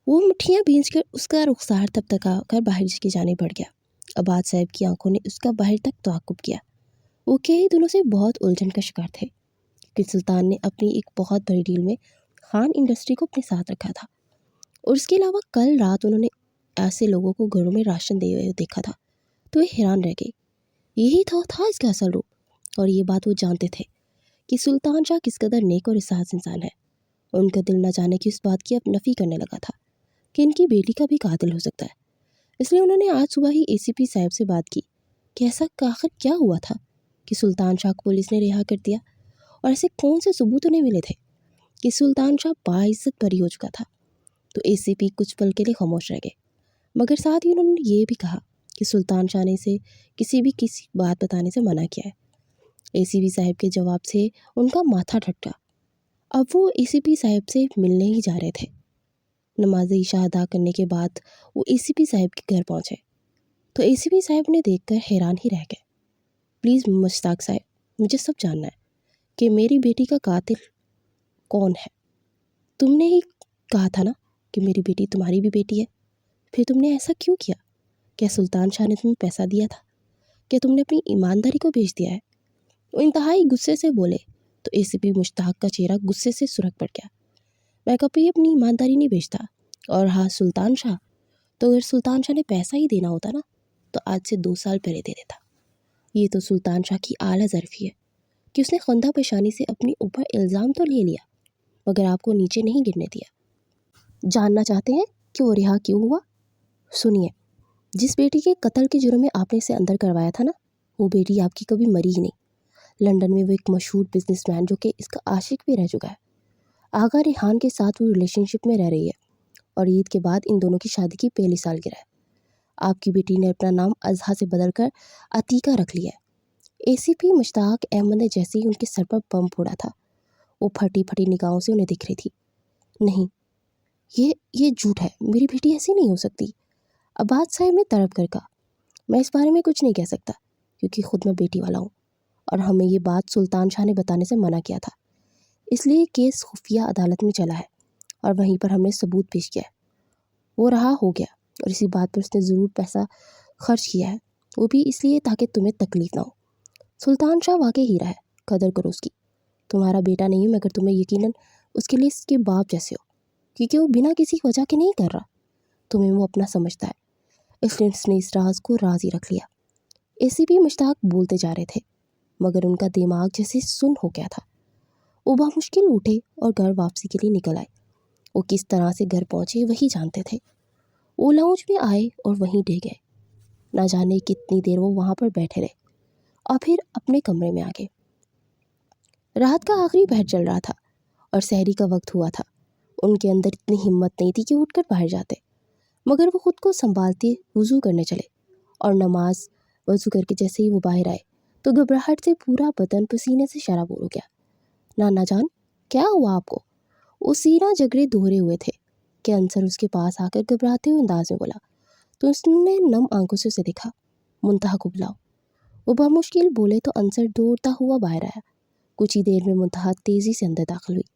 وہ مٹھیاں بھینچ کر اس کا رخسار تھپتھکا کر باہر کی جانب بڑھ گیا۔ عباد صاحب کی آنکھوں نے اس کا باہر تک تعاقب کیا۔ وہ کئی دنوں سے بہت الجھن کا شکار تھے کہ سلطان نے اپنی ایک بہت بڑی ڈیل میں خان انڈسٹری کو اپنے ساتھ رکھا تھا، اور اس کے علاوہ کل رات انہوں نے ایسے لوگوں کو گھروں میں راشن دے ہوئے دیکھا تھا تو وہ حیران رہ گئی۔ یہی تھا اس کا اصل روپ، اور یہ بات وہ جانتے تھے کہ سلطان شاہ کس قدر نیک اور احساس انسان ہے۔ ان کا دل نہ جانے کی اس بات کی اب نفی کرنے لگا تھا کہ ان کی بیٹی کا بھی قاتل ہو سکتا ہے۔ اس لیے انہوں نے آج صبح ہی ACP صاحب سے بات کی کہ ایسا آخر کیا ہوا تھا کہ سلطان شاہ کو پولیس نے رہا کر دیا، اور ایسے کون سے ثبوت انہیں ملے تھے کہ سلطان شاہ باعزت بری ہو چکا تھا۔ تو ACP کچھ پل کے لیے خاموش رہ گئے، مگر ساتھ ہی انہوں نے یہ بھی کہا کہ سلطان شاہ نے اسے کسی بات بتانے سے منع کیا ہے۔ ACP صاحب کے جواب سے ان کا ماتھا ٹھٹکا۔ اب وہ ACP صاحب سے ملنے ہی جا رہے تھے۔ نماز عشاء ادا کرنے کے بعد وہ ACP صاحب کے گھر پہنچے تو ACP صاحب نے دیکھ کر حیران ہی رہ گئے۔ پلیز مشتاق صاحب، مجھے سب جاننا ہے کہ میری بیٹی کا قاتل کون ہے۔ تم نے ہی کہا تھا نا کہ میری بیٹی تمہاری بھی بیٹی ہے، پھر تم نے ایسا کیوں کیا؟ کیا سلطان شاہ نے تمہیں پیسہ دیا تھا؟ کیا تم نے اپنی ایمانداری کو بیچ دیا ہے؟ وہ انتہائی غصے سے بولے تو ACP مشتاق کا چہرہ غصے سے سرخ پڑ گیا۔ میں کبھی اپنی ایمانداری نہیں بیچتا، اور ہاں سلطان شاہ، تو اگر سلطان شاہ نے پیسہ ہی دینا ہوتا نا تو آج سے 2 سال پہلے دے دیتا۔ یہ تو سلطان شاہ کی اعلیٰ ظرفی ہے کہ اس نے خندہ پیشانی سے اپنے اوپر الزام تو لے لیا، مگر آپ کو نیچے نہیں گرنے دیا۔ جاننا چاہتے ہیں کہ وہ رہا کیوں ہوا؟ سنیے، جس بیٹی کے قتل کے جرم میں آپ نے اسے اندر کروایا تھا نا، وہ بیٹی آپ کی کبھی مری ہی نہیں۔ لندن میں وہ ایک مشہور بزنس مین جو کہ اس کا عاشق بھی رہ چکا ہے، آغا ریحان کے ساتھ وہ ریلیشن شپ میں رہ رہی ہے، اور عید کے بعد ان دونوں کی شادی کی پہلی سالگرہ ہے۔ آپ کی بیٹی نے اپنا نام اضحیٰ سے بدل کر عتیقہ رکھ لیا ہے۔ ACP مشتاق احمد نے جیسے ہی ان کے سر پر بم پھوڑا تھا، وہ پھٹی پھٹی نگاہوں سے انہیں دکھ رہی تھی۔ نہیں، یہ جھوٹ ہے، میری بیٹی ایسی نہیں ہو سکتی۔ عباد صاحب نے تڑپ کر کہا، میں اس بارے میں کچھ نہیں کہہ سکتا کیونکہ خود میں بیٹی والا ہوں، اور ہمیں یہ بات سلطان شاہ نے بتانے سے منع کیا تھا، اس لیے کیس خفیہ عدالت میں چلا ہے اور وہیں پر ہم نے ثبوت پیش کیا ہے۔ وہ رہا ہو گیا، اور اسی بات پر اس نے ضرور پیسہ خرچ کیا ہے، وہ بھی اس لیے تاکہ تمہیں تکلیف نہ ہو۔ سلطان شاہ واقعی ہیرا ہے، قدر کرو اس کی۔ تمہارا بیٹا نہیں ہے، مگر تمہیں یقیناً اس کے لیے اس کے باپ جیسے ہو، کیونکہ وہ بنا کسی وجہ کے نہیں کر رہا، تمہیں وہ اپنا سمجھتا ہے، اس لیے اس نے اس راز کو راز ہی رکھ لیا۔ ACP مشتاق بولتے جا رہے تھے، مگر ان کا دماغ جیسے سن ہو گیا تھا۔ وہ بمشکل اٹھے اور گھر واپسی کے لیے نکل آئے۔ وہ کس طرح سے گھر پہنچے وہی جانتے تھے۔ وہ لاؤنج میں آئے اور وہیں ڈہ گئے۔ نہ جانے کتنی دیر وہ وہاں پر بیٹھے رہے اور پھر اپنے کمرے میں آ گئے۔ رات کا آخری پہر چل رہا تھا اور سحری کا وقت ہوا تھا۔ ان کے اندر اتنی ہمت نہیں تھی کہ اٹھ کر باہر جاتے، مگر وہ خود کو سنبھالتے وضو کرنے چلے اور نماز وضو کر کے جیسے ہی وہ باہر آئے تو گھبراہٹ سے پورا بدن پسینے سے شرابور ہو گیا۔ نانا جان، کیا ہوا آپ کو؟ وہ سینہ جگڑے دہرے ہوئے تھے کہ انصر اس کے پاس آ کر گھبراتے ہوئے انداز میں بولا تو اس نے نم آنکھوں سے اسے دیکھا۔ منتہا کو بلاؤ۔ وہ بمشکل بولے تو انصر دوڑتا ہوا باہر آیا۔ کچھ ہی دیر میں منتہا تیزی سے اندر داخل ہوئی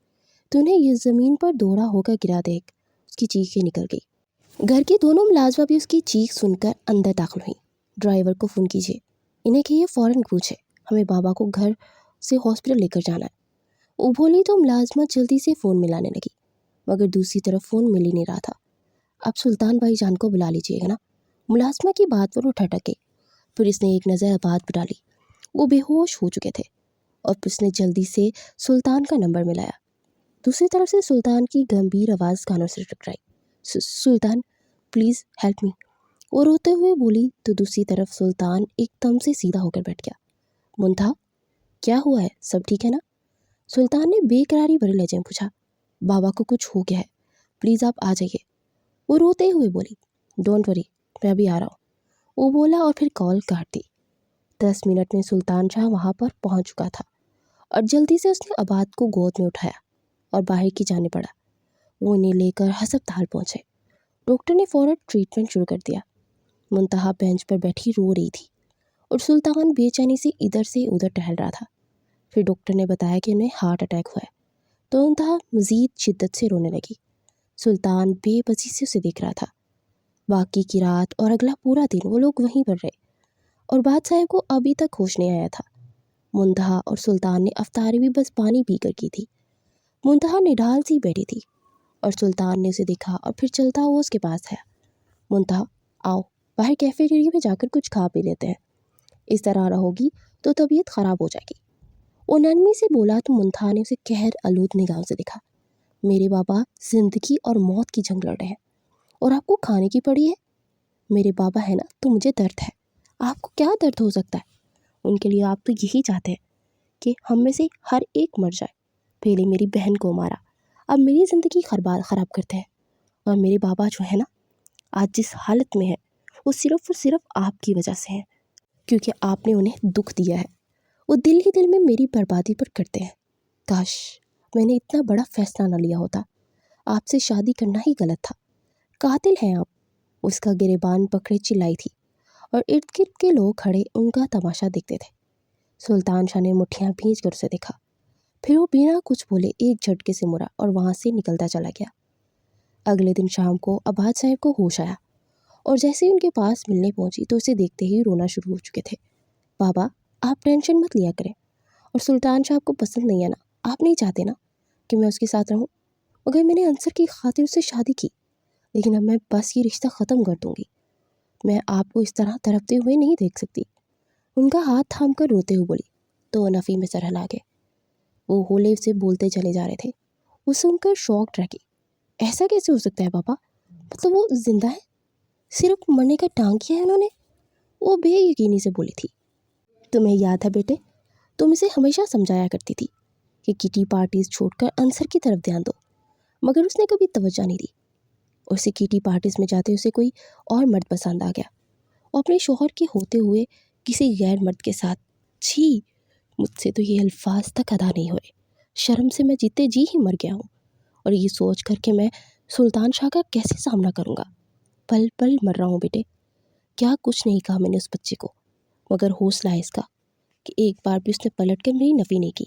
تو انہیں یہ زمین پر دوڑا ہو کر گرا دیکھ اس کی چیخیں نکل گئی۔ گھر کی دونوں ملازمہ بھی اس کی چیخ سن کر اندر داخل ہوئیں۔ ڈرائیور کو فون کیجیے، انہیں کہیے فوراً پوچھے، ہمیں بابا کو گھر سے ہاسپٹل لے کر جانا ہے۔ وہ بولی تو ملازمہ جلدی سے فون ملانے لگی، مگر دوسری طرف فون مل ہی نہیں رہا تھا۔ اب سلطان بھائی جان کو بلا لیجیے گا نا۔ ملازمہ کی بات پر وہ ٹھٹک گئی۔ پھر اس نے ایک نظر بات پر ڈالی، وہ بے ہوش ہو چکے تھے، اور پھر اس نے جلدی سے سلطان کا نمبر ملایا۔ دوسری طرف سے سلطان کی گمبھیر آواز کانوں سے ٹکرائی، سلطان پلیز ہیلپ می۔ وہ روتے ہوئے بولی تو دوسری طرف سلطان ایک دم سے سیدھا ہو کر بیٹھ گیا۔ منتہا، کیا ہوا ہے؟ سب ٹھیک ہے نا؟ سلطان نے بے قراری بھرے لہجے میں پوچھا۔ بابا کو کچھ ہو گیا ہے، پلیز آپ آ جائیے۔ وہ روتے ہوئے بولی، ڈونٹ وری، میں ابھی آ رہا ہوں۔ وہ بولا اور پھر کال کاٹ دی۔ 10 منٹ میں سلطان شاہ وہاں پر پہنچ چکا تھا اور جلدی سے اس نے عباد کو گود میں اٹھایا اور باہر کی جانے پڑا۔ وہ انہیں لے کر ہسپتال پہنچے۔ ڈاکٹر نے فوراً ٹریٹمنٹ شروع کر دیا۔ منتہا بینچ پر بیٹھی رو رہی تھی اور سلطان بے چینی سے ادھر سے ادھر ٹہل رہا تھا۔ پھر ڈاکٹر نے بتایا کہ انہیں ہارٹ اٹیک ہوا ہے تو منتہا مزید شدت سے رونے لگی۔ سلطان بے بسی سے اسے دیکھ رہا تھا۔ باقی کی رات اور اگلا پورا دن وہ لوگ وہیں پر رہے اور باد صاحب کو ابھی تک ہوش نہیں آیا تھا۔ منتہا اور سلطان نے افطاری بھی بس پانی پی کر کی تھی۔ منتہا نڈال سی بیٹھی تھی اور سلطان نے اسے دیکھا اور پھر چلتا ہوا اس کے پاس آیا۔ منتہا، آؤ باہر کیفیٹیریا میں جا کر کچھ کھا پی لیتے ہیں، اس طرح رہو گی تو طبیعت خراب ہو جائے گی۔ وہ نرمی سے بولا تو منتہا نے اسے قہر آلود نگاہوں سے دیکھا۔ میرے بابا زندگی اور موت کی جنگ لڑ رہے ہیں اور آپ کو کھانے کی پڑی ہے؟ میرے بابا ہے نا تو مجھے درد ہے، آپ کو کیا درد ہو سکتا ہے؟ ان کے لیے آپ تو یہی چاہتے ہیں کہ ہم میں سے ہر ایک مر جائے۔ پہلے میری بہن کو مارا، اب میری زندگی خراب کرتے ہیں، اور میرے بابا جو ہے نا آج جس حالت میں ہے وہ صرف اور صرف آپ کی وجہ سے ہے، کیونکہ آپ نے انہیں دکھ دیا ہے۔ وہ دل ہی دل میں میری بربادی پر کرتے ہیں۔ کاش میں نے اتنا بڑا فیصلہ نہ لیا ہوتا، آپ سے شادی کرنا ہی غلط تھا۔ قاتل ہیں آپ۔ اس کا گریبان پکڑے چلائی تھی اور ارد گرد کے لوگ کھڑے ان کا تماشا دیکھتے تھے۔ سلطان شاہ نے مٹھیاں بھینچ کر اسے دیکھا، پھر وہ بنا کچھ بولے ایک جھٹکے سے مڑا اور وہاں سے نکلتا چلا گیا۔ اگلے دن شام کو عباد صاحب کو ہوش آیا اور جیسے ہی ان کے پاس ملنے پہنچی تو اسے دیکھتے ہی رونا شروع ہو چکے تھے۔ بابا، آپ ٹینشن مت لیا کریں، اور سلطان شاہ آپ کو پسند نہیں ہے نا؟ آپ نہیں چاہتے نا کہ میں اس کے ساتھ رہوں؟ مگر میں نے انصر کی خاطر اس سے شادی کی، لیکن اب میں بس یہ رشتہ ختم کر دوں گی۔ میں آپ کو اس طرح تڑپتے ہوئے نہیں دیکھ سکتی۔ ان کا ہاتھ تھام کر روتے ہوئے بولی تو نفی میں سر ہلا گئے۔ وہ ہولے سے بولتے چلے جا رہے تھے۔ وہ سن کر شاکڈ رہ گئی۔ ایسا کیسے ہو سکتا ہے بابا؟ مطلب وہ زندہ ہے؟ صرف مرنے کا ٹانگ کیا ہے انہوں نے؟ وہ بے یقینی سے بولی تھی۔ تمہیں یاد ہے بیٹے، تم اسے ہمیشہ سمجھایا کرتی تھی کہ کٹی پارٹیز چھوڑ کر انصر کی طرف دھیان دو، مگر اس نے کبھی توجہ نہیں دی۔ اسے کٹی پارٹیز میں جاتے اسے کوئی اور مرد پسند آ گیا، اور اپنے شوہر کے ہوتے ہوئے کسی غیر مرد کے ساتھ۔ جی، مجھ سے تو یہ الفاظ تک ادا نہیں ہوئے۔ شرم سے میں جیتے جی ہی مر گیا ہوں، اور یہ سوچ کر کہ میں سلطان شاہ کا کیسے سامنا کروں گا۔ پل پل مر رہا ہوں بیٹے۔ کیا کچھ نہیں کہا میں نے اس بچے کو، مگر حوصلہ ہے اس کا کہ ایک بار بھی اس نے پلٹ کر میری نفی نہیں کی۔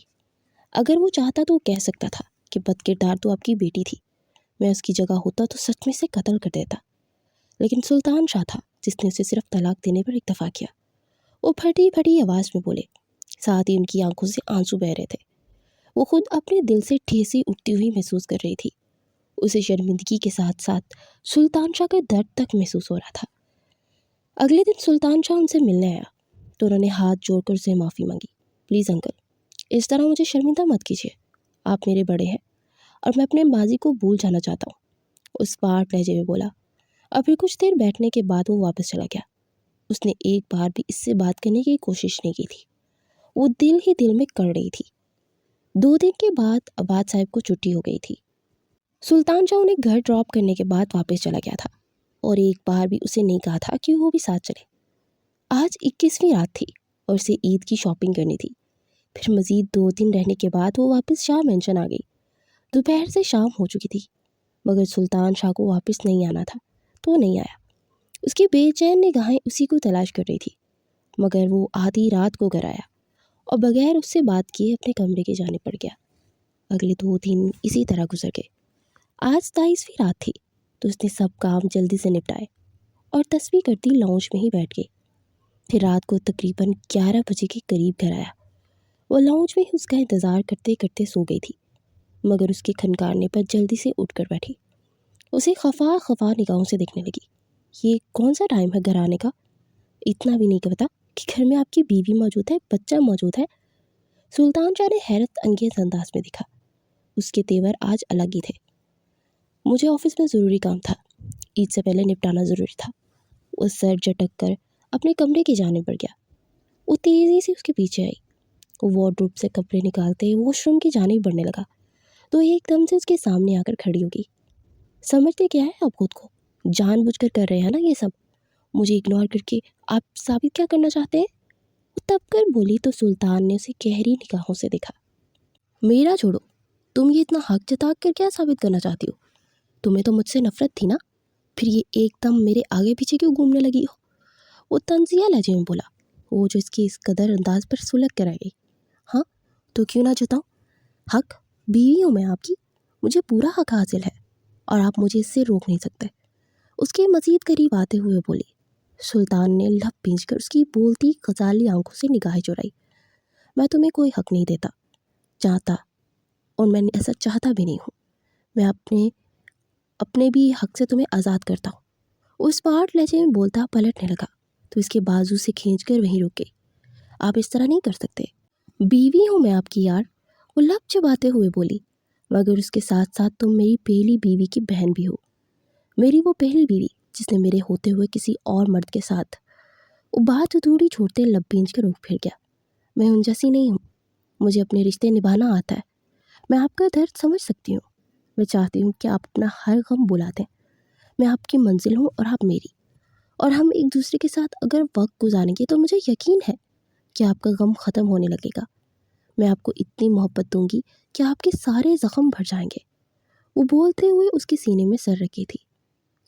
اگر وہ چاہتا تو وہ کہہ سکتا تھا کہ بد کردار تو آپ کی بیٹی تھی، میں اس کی جگہ ہوتا تو سچ میں سے قتل کر دیتا، لیکن سلطان شاہ تھا جس نے اسے صرف طلاق دینے پر اکتفا کیا۔ وہ پھٹی پھٹی آواز میں بولے، ساتھ ہی ان کی آنکھوں سے آنسو بہہ رہے تھے۔ وہ خود اپنے دل سے ٹھیسی اٹھتی ہوئی محسوس کر رہی تھی۔ اسے شرمندگی کے ساتھ ساتھ سلطان شاہ کا درد تک محسوس ہو رہا تھا۔ اگلے دن سلطان شاہ ان سے ملنے آیا تو انہوں نے ہاتھ جوڑ کر اسے معافی مانگی۔ پلیز انکل، اس طرح مجھے شرمندہ مت کیجیے، آپ میرے بڑے ہیں اور میں اپنے ماضی کو بھول جانا چاہتا ہوں، اس پاٹ لہجے میں بولا، اور پھر کچھ دیر بیٹھنے کے بعد وہ واپس چلا گیا۔ اس نے ایک بار بھی اس سے بات کرنے کی کوشش نہیں کی تھی، وہ دل ہی دل میں کر رہی تھی۔ 2 دن کے بعد عباد صاحب کو چھٹی ہو گئی تھی۔ سلطان شاہ انہیں گھر ڈراپ کرنے کے بعد واپس چلا گیا تھا اور ایک بار بھی اسے نہیں کہا تھا کہ وہ بھی ساتھ چلے۔ آج 21ویں رات تھی اور اسے عید کی شاپنگ کرنی تھی۔ پھر مزید 2 دن رہنے کے بعد وہ واپس شاہ مینشن آ گئی۔ دوپہر سے شام ہو چکی تھی، مگر سلطان شاہ کو واپس نہیں آنا تھا تو وہ نہیں آیا۔ اس کی بے چین نگاہیں اسی کو تلاش کر رہی تھی، مگر وہ آدھی رات کو گھر آیا اور بغیر اس سے بات کیے اپنے کمرے کی جانب بڑھ گیا۔ اگلے 2 دن اسی طرح گزر گئے۔ آج 23ویں رات تھی تو اس نے سب کام جلدی سے نپٹائے اور تسبیح کرتی لاؤنج میں ہی بیٹھ گئی۔ پھر رات کو تقریباً 11 بجے کے قریب گھر آیا۔ وہ لاؤنج میں اس کا انتظار کرتے کرتے سو گئی تھی، مگر اس کے کھنکارنے پر جلدی سے اٹھ کر بیٹھی۔ اسے خفا خفا نگاہوں سے دیکھنے لگی۔ یہ کون سا ٹائم ہے گھر آنے کا؟ اتنا بھی نہیں پتا کہ گھر میں آپ کی بیوی موجود ہے، بچہ موجود ہے؟ سلطان شاہ نے حیرت انگیز انداز میں دکھا۔ اس کے تیور آج الگ ہی تھے۔ مجھے آفس میں ضروری کام تھا، عید سے پہلے نپٹانا ضروری تھا۔ وہ سر جھٹک کر اپنے کمرے کی جانب بڑھ گیا۔ وہ تیزی سے اس کے پیچھے آئی۔ وہ وارڈروب سے کپڑے نکالتے واش روم کی جانب بڑھنے لگا تو ایک دم سے اس کے سامنے آ کر کھڑی ہو گئی۔ سمجھتے کیا ہے آپ خود کو؟ جان بوجھ کر کر رہے ہیں نا یہ سب؟ مجھے اگنور کر کے آپ ثابت کیا کرنا چاہتے ہیں؟ وہ تب کر بولی تو سلطان نے اسے گہری نگاہوں سے دیکھا۔ میرا چھوڑو، تم یہ اتنا حق جتا کر کیا ثابت کرنا چاہتی ہو؟ تمہیں تو مجھ سے نفرت تھی نا، پھر یہ ایک دم میرے آگے پیچھے کیوں گھومنے لگی ہو؟ وہ طنزیہ لہجے میں بولا، وہ جو اس کی اس قدر انداز پر سلگ کر آ گئی۔ ہاں تو کیوں نہ جتاؤں حق؟ بیوی ہوں میں آپ کی، مجھے پورا حق حاصل ہے اور آپ مجھے اس سے روک نہیں سکتے۔ اس کے مزید قریب آتے ہوئے بولی۔ سلطان نے لب بھینچ کر اس کی بولتی غزالی آنکھوں سے نگاہیں چرائی۔ میں تمہیں کوئی حق نہیں دیتا چاہتا، اور میں ایسا چاہتا بھی نہیں ہوں۔ میں اپنے بھی حق سے تمہیں آزاد کرتا ہوں۔ اس پاٹ لہجے میں بولتا پلٹنے لگا تو اس کے بازو سے کھینچ کر وہیں رک گئی۔ آپ اس طرح نہیں کر سکتے، بیوی ہوں میں آپ کی یار، وہ لب چباتے ہوئے بولی، مگر اس کے ساتھ ساتھ تم میری پہلی بیوی کی بہن بھی ہو، میری وہ پہلی بیوی جس نے میرے ہوتے ہوئے کسی اور مرد کے ساتھ۔ وہ بات ادھوری چھوڑتے لب بھینچ کر رخ پھر گیا۔ میں ان جیسی نہیں ہوں، مجھے اپنے رشتے نبھانا آتا ہے، میں آپ کا درد سمجھ سکتی ہوں، میں چاہتی ہوں کہ آپ اپنا ہر غم بھلا دیں۔ میں آپ کی منزل ہوں اور آپ میری، اور ہم ایک دوسرے کے ساتھ اگر وقت گزاریں گے تو مجھے یقین ہے کہ آپ کا غم ختم ہونے لگے گا۔ میں آپ کو اتنی محبت دوں گی کہ آپ کے سارے زخم بھر جائیں گے۔ وہ بولتے ہوئے اس کے سینے میں سر رکھی تھی۔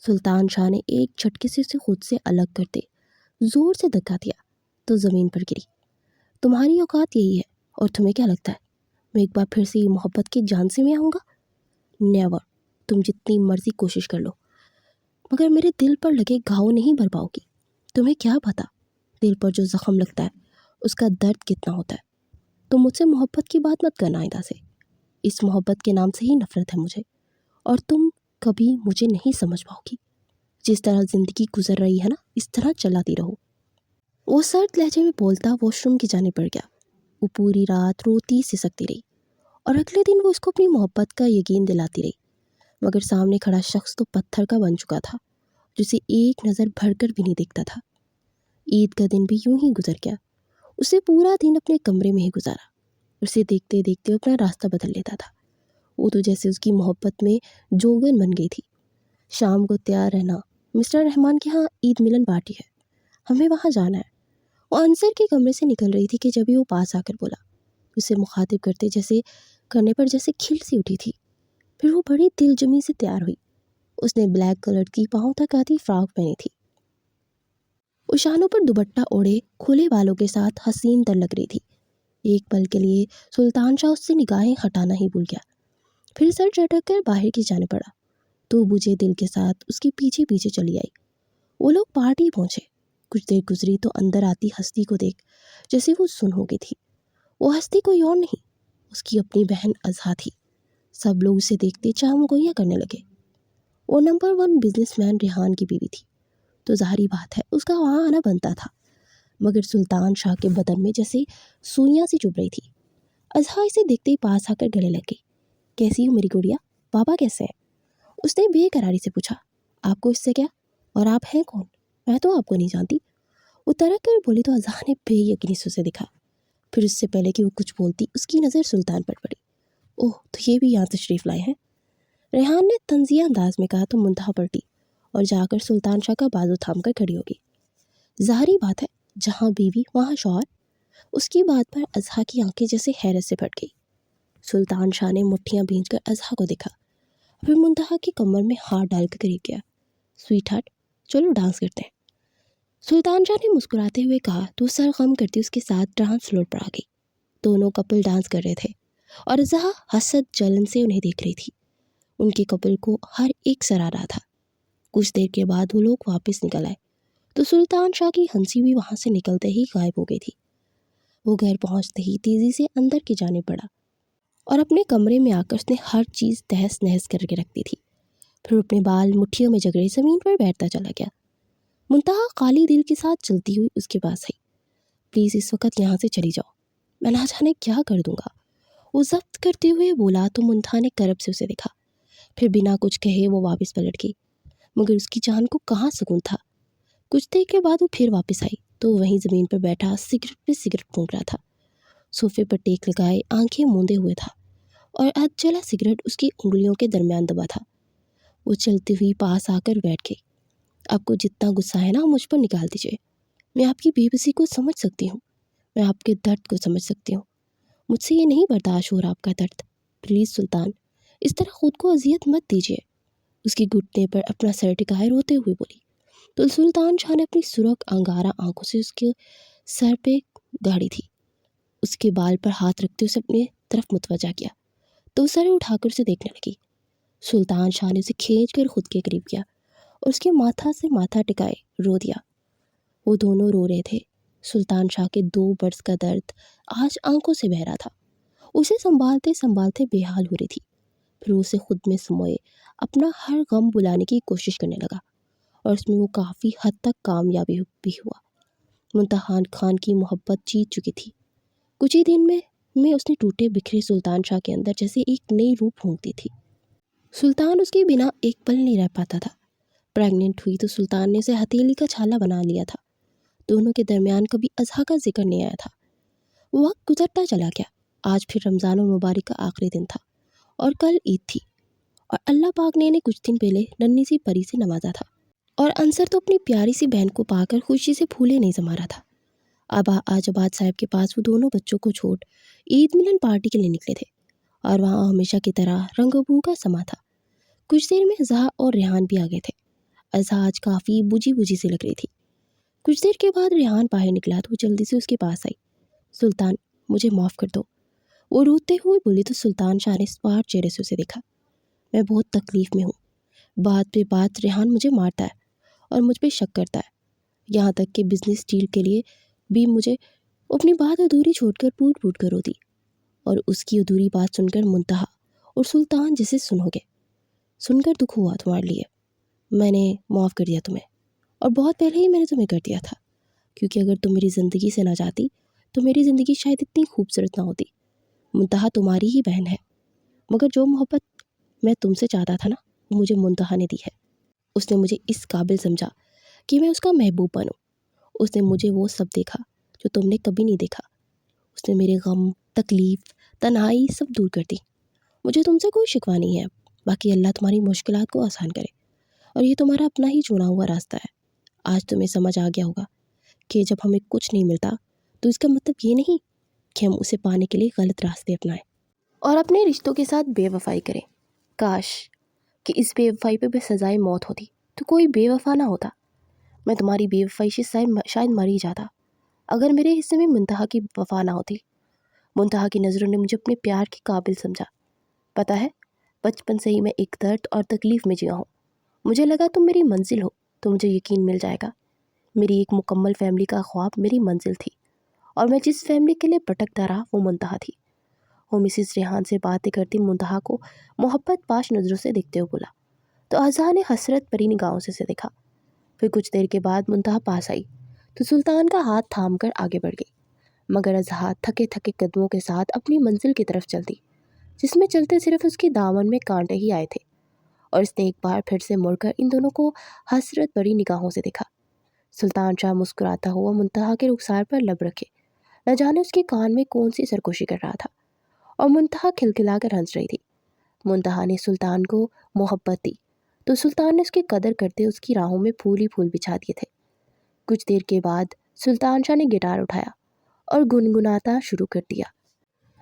سلطان شاہ نے ایک جھٹکے سے اسے خود سے الگ کرتے زور سے دھکا دیا تو زمین پر گری۔ تمہاری اوقات یہی ہے، اور تمہیں کیا لگتا ہے میں ایک بار پھر سے یہ محبت کی جان سے میں آؤں گا؟ نیور، تم جتنی مرضی کوشش کر لو، مگر میرے دل پر لگے گھاؤ نہیں بھر پاؤ گی۔ تمہیں کیا پتا دل پر جو زخم لگتا ہے اس کا درد کتنا ہوتا ہے۔ تم مجھ سے محبت کی بات مت کرنا آئندہ سے، اس محبت کے نام سے ہی نفرت ہے مجھے، اور تم کبھی مجھے نہیں سمجھ پاؤ گی۔ جس طرح زندگی گزر رہی ہے نا، اس طرح چلاتی رہو۔ وہ سرد لہجے میں بولتا واش روم کی جانب بڑھ گیا۔ وہ پوری رات روتی سسکتی رہی اور اگلے دن وہ اس کو اپنی محبت کا یقین دلاتی رہی، مگر سامنے کھڑا شخص تو پتھر کا بن چکا تھا، جسے ایک نظر بھر کر بھی نہیں دیکھتا تھا۔ عید کا دن بھی یوں ہی گزر گیا۔ اسے پورا دن اپنے کمرے میں ہی گزارا، اسے دیکھتے دیکھتے اپنا راستہ بدل لیتا تھا۔ وہ تو جیسے اس کی محبت میں جوگن بن گئی تھی۔ شام کو تیار رہنا، مسٹر رحمان کے ہاں عید ملن پارٹی ہے، ہمیں وہاں جانا ہے۔ وہ انصر کے کمرے سے نکل رہی تھی کہ جبھی وہ پاس آ کر بولا، اسے مخاطب کرنے پر جیسے کھل سی اٹھی تھی۔ پھر وہ بڑی دل جمی سے تیار ہوئی۔ اس نے بلیک کلر کی پاؤں تک آتی فراک پہنی تھی۔ وہ شانوں پر دوپٹہ اوڑھے کھلے بالوں کے ساتھ حسین تر لگ رہی تھی۔ ایک پل کے لیے سلطان شاہ اس سے نگاہیں ہٹانا ہی بھول گیا، پھر سر جھٹک کر باہر کی جانب پڑا تو بجھے دل کے ساتھ اس کے پیچھے پیچھے چلی آئی۔ وہ لوگ پارٹی پہنچے۔ کچھ دیر گزری تو اندر آتی ہستی کو دیکھ جیسے وہ سن ہو گئی تھی۔ وہ ہستی کوئی اور نہیں، اس کی اپنی بہن اضحیٰ تھی۔ سب لوگ اسے دیکھتے چاہ گوئیاں کرنے لگے۔ وہ نمبر 1 بزنس مین ریحان کی بیوی تھی، تو ظاہری بات ہے اس کا وہاں آنا بنتا تھا، مگر سلطان شاہ کے بدن میں جیسے سوئیاں سی چبھ رہی تھی۔ اضحیٰ اسے دیکھتے ہی پاس آ کر گلے لگ گئی۔ کیسی ہو میری گڑیا؟ پاپا کیسے ہیں؟ اس نے بے قراری سے پوچھا۔ آپ کو اس سے کیا؟ اور آپ ہیں کون؟ میں تو آپ کو نہیں جانتی، وہ ترک کر بولی تو اذہان نے بے یقینی سے اسے دکھا۔ پھر اس سے پہلے کہ وہ کچھ بولتی اس کی نظر سلطان پر پڑی۔ اوہ، تو یہ بھی یہاں تشریف لائے ہیں؟ ریحان نے طنزیہ انداز میں کہا تو منتہا پلٹی اور جا کر سلطان شاہ کا بازو تھام کر کھڑی ہوگی۔ ظاہری بات ہے، جہاں بیوی وہاں شوہر۔ اس کی بات پر اضحیٰ کی آنکھیں جیسے حیرت سے پھٹ گئی۔ سلطان شاہ نے مٹھیاں بھینج کر اضحیٰ کو دیکھا، پھر منتہا کی کمر میں ہاتھ ڈال کر قریب گیا۔ سویٹ ہارٹ، چلو ڈانس کرتے ہیں۔ سلطان شاہ نے مسکراتے ہوئے کہا تو سر خم کرتی اس کے ساتھ ڈانس فلور پر آ گئی۔ دونوں کپل ڈانس کر رہے تھے اور اضحیٰ حسد جلن سے انہیں دیکھ رہی تھی۔ ان کے کپل کو ہر ایک سراہ رہا تھا۔ کچھ دیر کے بعد وہ لوگ واپس نکل آئے تو سلطان شاہ کی ہنسی بھی وہاں سے نکلتے ہی غائب ہو گئی تھی۔ وہ گھر پہنچتے ہی تیزی سے اندر کی جانب بڑھا اور اپنے کمرے میں آ کر اس نے ہر چیز تہس نہس کر کے رکھ دی تھی۔ پھر اپنے بال مٹھیوں میں جگڑے زمین پر بیٹھتا چلا گیا۔ منتہا خالی دل کے ساتھ چلتی ہوئی اس کے پاس آئی۔ پلیز اس وقت یہاں سے چلی جاؤ، میں نہ جانے کیا کر دوں گا، وہ ضبط کرتے ہوئے بولا تو منتہا نے کرب سے اسے دیکھا۔ پھر بنا کچھ کہے وہ واپس پلٹ گئی، مگر اس کی جان کو کہاں سکون تھا۔ کچھ دیر کے بعد وہ پھر واپس آئی تو وہیں زمین پر بیٹھا سگریٹ پہ سگریٹ پھونک رہا تھا۔ صوفے پر ٹیک لگائے آنکھیں موندے ہوئے تھا اور ادھ جلا سگریٹ اس کی انگلیوں کے درمیان دبا تھا۔ وہ چلتی ہوئی پاس آ کر بیٹھ گئی۔ آپ کو جتنا غصہ ہے نا مجھ پر نکال دیجیے، میں آپ کی بے بسی کو سمجھ سکتی ہوں، میں آپ کے درد کو سمجھ سکتی ہوں، مجھ سے یہ نہیں برداشت ہو رہا آپ کا درد، پلیز سلطان اس طرح خود کو اذیت مت دیجیے۔ اس کی گھٹنے پر اپنا سر ٹکائے روتے ہوئے بولی تو سلطان شاہ نے اپنی سرخ انگارہ آنکھوں سے اس کے سر پہ گاڑی تھی۔ اس کے بال پر ہاتھ رکھتے اسے اپنے طرف متوجہ کیا تو سر اٹھا کر اسے دیکھنے لگی۔ سلطان شاہ نے اسے کھینچ کر خود کے قریب کیا اور اس کے ماتھا سے ماتھا ٹکائے رو دیا۔ وہ دونوں رو رہے تھے۔ سلطان شاہ کے 2 برس کا درد آج آنکھوں سے بہ رہا تھا۔ اسے سنبھالتے سنبھالتے بے حال ہو رہی تھی۔ پھر اسے خود میں سموئے اپنا ہر غم بلانے کی کوشش کرنے لگا اور اس میں وہ کافی حد تک کامیابی بھی ہوا۔ منتہا خان کی محبت جیت چکی تھی۔ کچھ ہی دن میں اس نے ٹوٹے بکھرے سلطان شاہ کے اندر جیسے ایک نئی روح پھونک دی تھی۔ سلطان اس کے بنا ایک پل نہیں رہ پاتا تھا۔ پریگننٹ ہوئی تو سلطان نے اسے ہتھیلی کا چھالا بنا لیا تھا۔ دونوں کے درمیان کبھی اضحیٰ کا ذکر نہیں آیا تھا۔ وقت گزرتا چلا گیا۔ آج پھر رمضان المبارک کا آخری دن تھا اور کل عید تھی اور اللہ پاک نے انہیں کچھ دن پہلے ننھی سی پری سے نوازا تھا اور انصر تو اپنی پیاری سی بہن کو پا کر خوشی سے پھولے نہیں سما رہا تھا۔ آج آباد صاحب کے پاس وہ دونوں بچوں کو چھوڑ عید ملن پارٹی کے لیے نکلے تھے اور وہاں ہمیشہ کی طرح رنگ و بو کا سما تھا۔ کچھ دیر میں اضحیٰ اور ریحان بھی آ گئے تھے۔ اضحیٰ آج کافی بجھی سے لگ رہی تھی۔ کچھ دیر کے بعد ریحان باہر نکلا تو وہ جلدی سے اس کے پاس آئی۔ سلطان مجھے معاف کر دو، وہ روتے ہوئے بولی تو سلطان شاہ نے اسپاٹ چہرے سے اسے دیکھا۔ میں بہت تکلیف میں ہوں، بات پہ بات ریحان مجھے مارتا ہے اور مجھ پہ شک کرتا ہے، یہاں تک کہ بزنس ڈیل کے لیے بھی مجھے اپنی بات ادھوری چھوڑ کر پوٹ کر روتی، اور اس کی ادھوری بات سن کر منتہا اور سلطان جیسے سن گئے۔ سن کر دکھ ہوا تمہارے لیے، میں نے معاف کر دیا تمہیں، اور بہت پہلے ہی میں نے تمہیں کر دیا تھا، کیونکہ اگر تم میری زندگی سے نہ جاتی تو میری زندگی شاید اتنی خوبصورت نہ ہوتی۔ منتہا تمہاری ہی بہن ہے، مگر جو محبت میں تم سے چاہتا تھا نا وہ مجھے منتہا نے دی ہے۔ اس نے مجھے اس قابل سمجھا کہ میں اس کا محبوب بنوں۔ اس نے مجھے وہ سب دیکھا جو تم نے کبھی نہیں دیکھا۔ اس نے میرے غم، تکلیف، تنہائی سب دور کر دی۔ مجھے تم سے کوئی شکوہ نہیں ہے، باقی اللہ تمہاری مشکلات کو آسان کرے، اور یہ تمہارا اپنا ہی چنا ہوا راستہ ہے۔ آج تمہیں سمجھ آ گیا ہوگا کہ جب ہمیں کچھ نہیں ملتا تو اس کا مطلب یہ نہیں کہ ہم اسے پانے کے لیے غلط راستے اپنائیں اور اپنے رشتوں کے ساتھ بے وفائی کریں۔ کاش کہ اس بے وفائی پہ سزائے موت ہوتی تو کوئی بے وفا نہ ہوتا۔ میں تمہاری بے وفائی سے شاید مر ہی جاتا اگر میرے حصے میں منتہا کی وفا نہ ہوتی۔ منتہا کی نظروں نے مجھے اپنے پیار کے قابل سمجھا۔ پتہ ہے، بچپن سے ہی میں ایک درد اور تکلیف میں جیا ہوں۔ مجھے لگا تم میری منزل ہو تو مجھے یقین مل جائے گا۔ میری ایک مکمل فیملی کا خواب میری منزل تھی، اور میں جس فیملی کے لیے بھٹکتا رہا وہ منتہا تھی۔ وہ مسز ریحان سے باتیں کرتی منتہا کو محبت پاش نظروں سے دیکھتے ہوئے بولا تو اضحیٰ نے حسرت بھری نگاہوں سے اسے دیکھا۔ پھر کچھ دیر کے بعد منتہا پاس آئی تو سلطان کا ہاتھ تھام کر آگے بڑھ گئی، مگر اضحیٰ تھکے قدموں کے ساتھ اپنی منزل کی طرف چلتی۔ جس میں چلتے صرف اس کی دامن میں کانٹے ہی آئے تھے، اور اس نے ایک بار پھر سے مڑ کر ان دونوں کو حسرت بڑی نگاہوں سے دیکھا۔ سلطان شاہ مسکراتا ہوا منتہا کے رخسار پر لب رکھے، نہ جانے اس کے کان میں کون سی سرکوشی کر رہا تھا، اور منتہا کھلکھلا کر ہنس رہی تھی۔ منتہا نے سلطان کو محبت دی تو سلطان نے اس کی قدر کرتے اس کی راہوں میں پھول ہی پھول بچھا دیے تھے۔ کچھ دیر کے بعد سلطان شاہ نے گٹار اٹھایا اور گنگناتا شروع کر دیا۔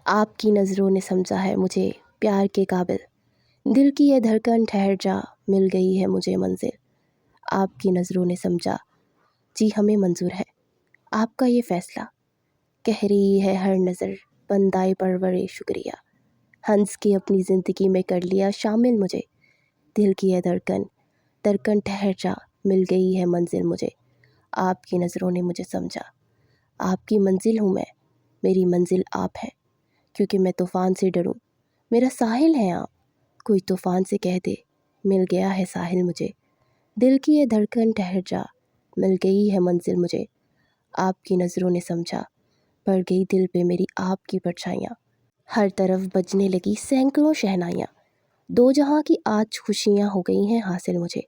آپ کی نظروں نے سمجھا ہے مجھے پیار کے قابل، دل کی یہ دھڑکن ٹھہر جا، مل گئی ہے مجھے منزل۔ آپ کی نظروں نے سمجھا، جی ہمیں منظور ہے آپ کا یہ فیصلہ، کہہ رہی ہے ہر نظر بندائے پرورے شکریہ، ہنس کے اپنی زندگی میں کر لیا شامل مجھے، دل کی یہ دھڑکن ٹھہر جا، مل گئی ہے منزل مجھے۔ آپ کی نظروں نے مجھے سمجھا، آپ کی منزل ہوں میں، میری منزل آپ ہے، کیونکہ میں طوفان سے ڈروں، میرا ساحل ہے آپ، کوئی طوفان سے کہہ دے مل گیا ہے ساحل مجھے، دل کی یہ دھڑکن ٹھہر جا، مل گئی ہے منزل مجھے۔ آپ کی نظروں نے سمجھا، پڑ گئی دل پہ میری آپ کی پرچھائیاں، ہر طرف بجنے لگی سینکڑوں شہنائیاں، دو جہاں کی آج خوشیاں ہو گئی ہیں حاصل مجھے۔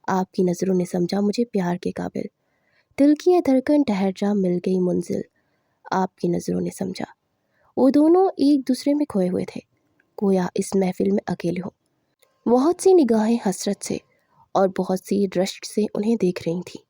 آپ کی نظروں نے سمجھا مجھے پیار کے قابل، دل کی یہ دھڑکن ٹھہر جا، مل گئی منزل۔ آپ کی نظروں نے سمجھا۔ وہ دونوں ایک دوسرے میں کھوئے ہوئے تھے، گویا اس محفل میں اکیلے ہوں۔ بہت سی نگاہیں حسرت سے اور بہت سی رشک سے انہیں دیکھ رہی تھیں۔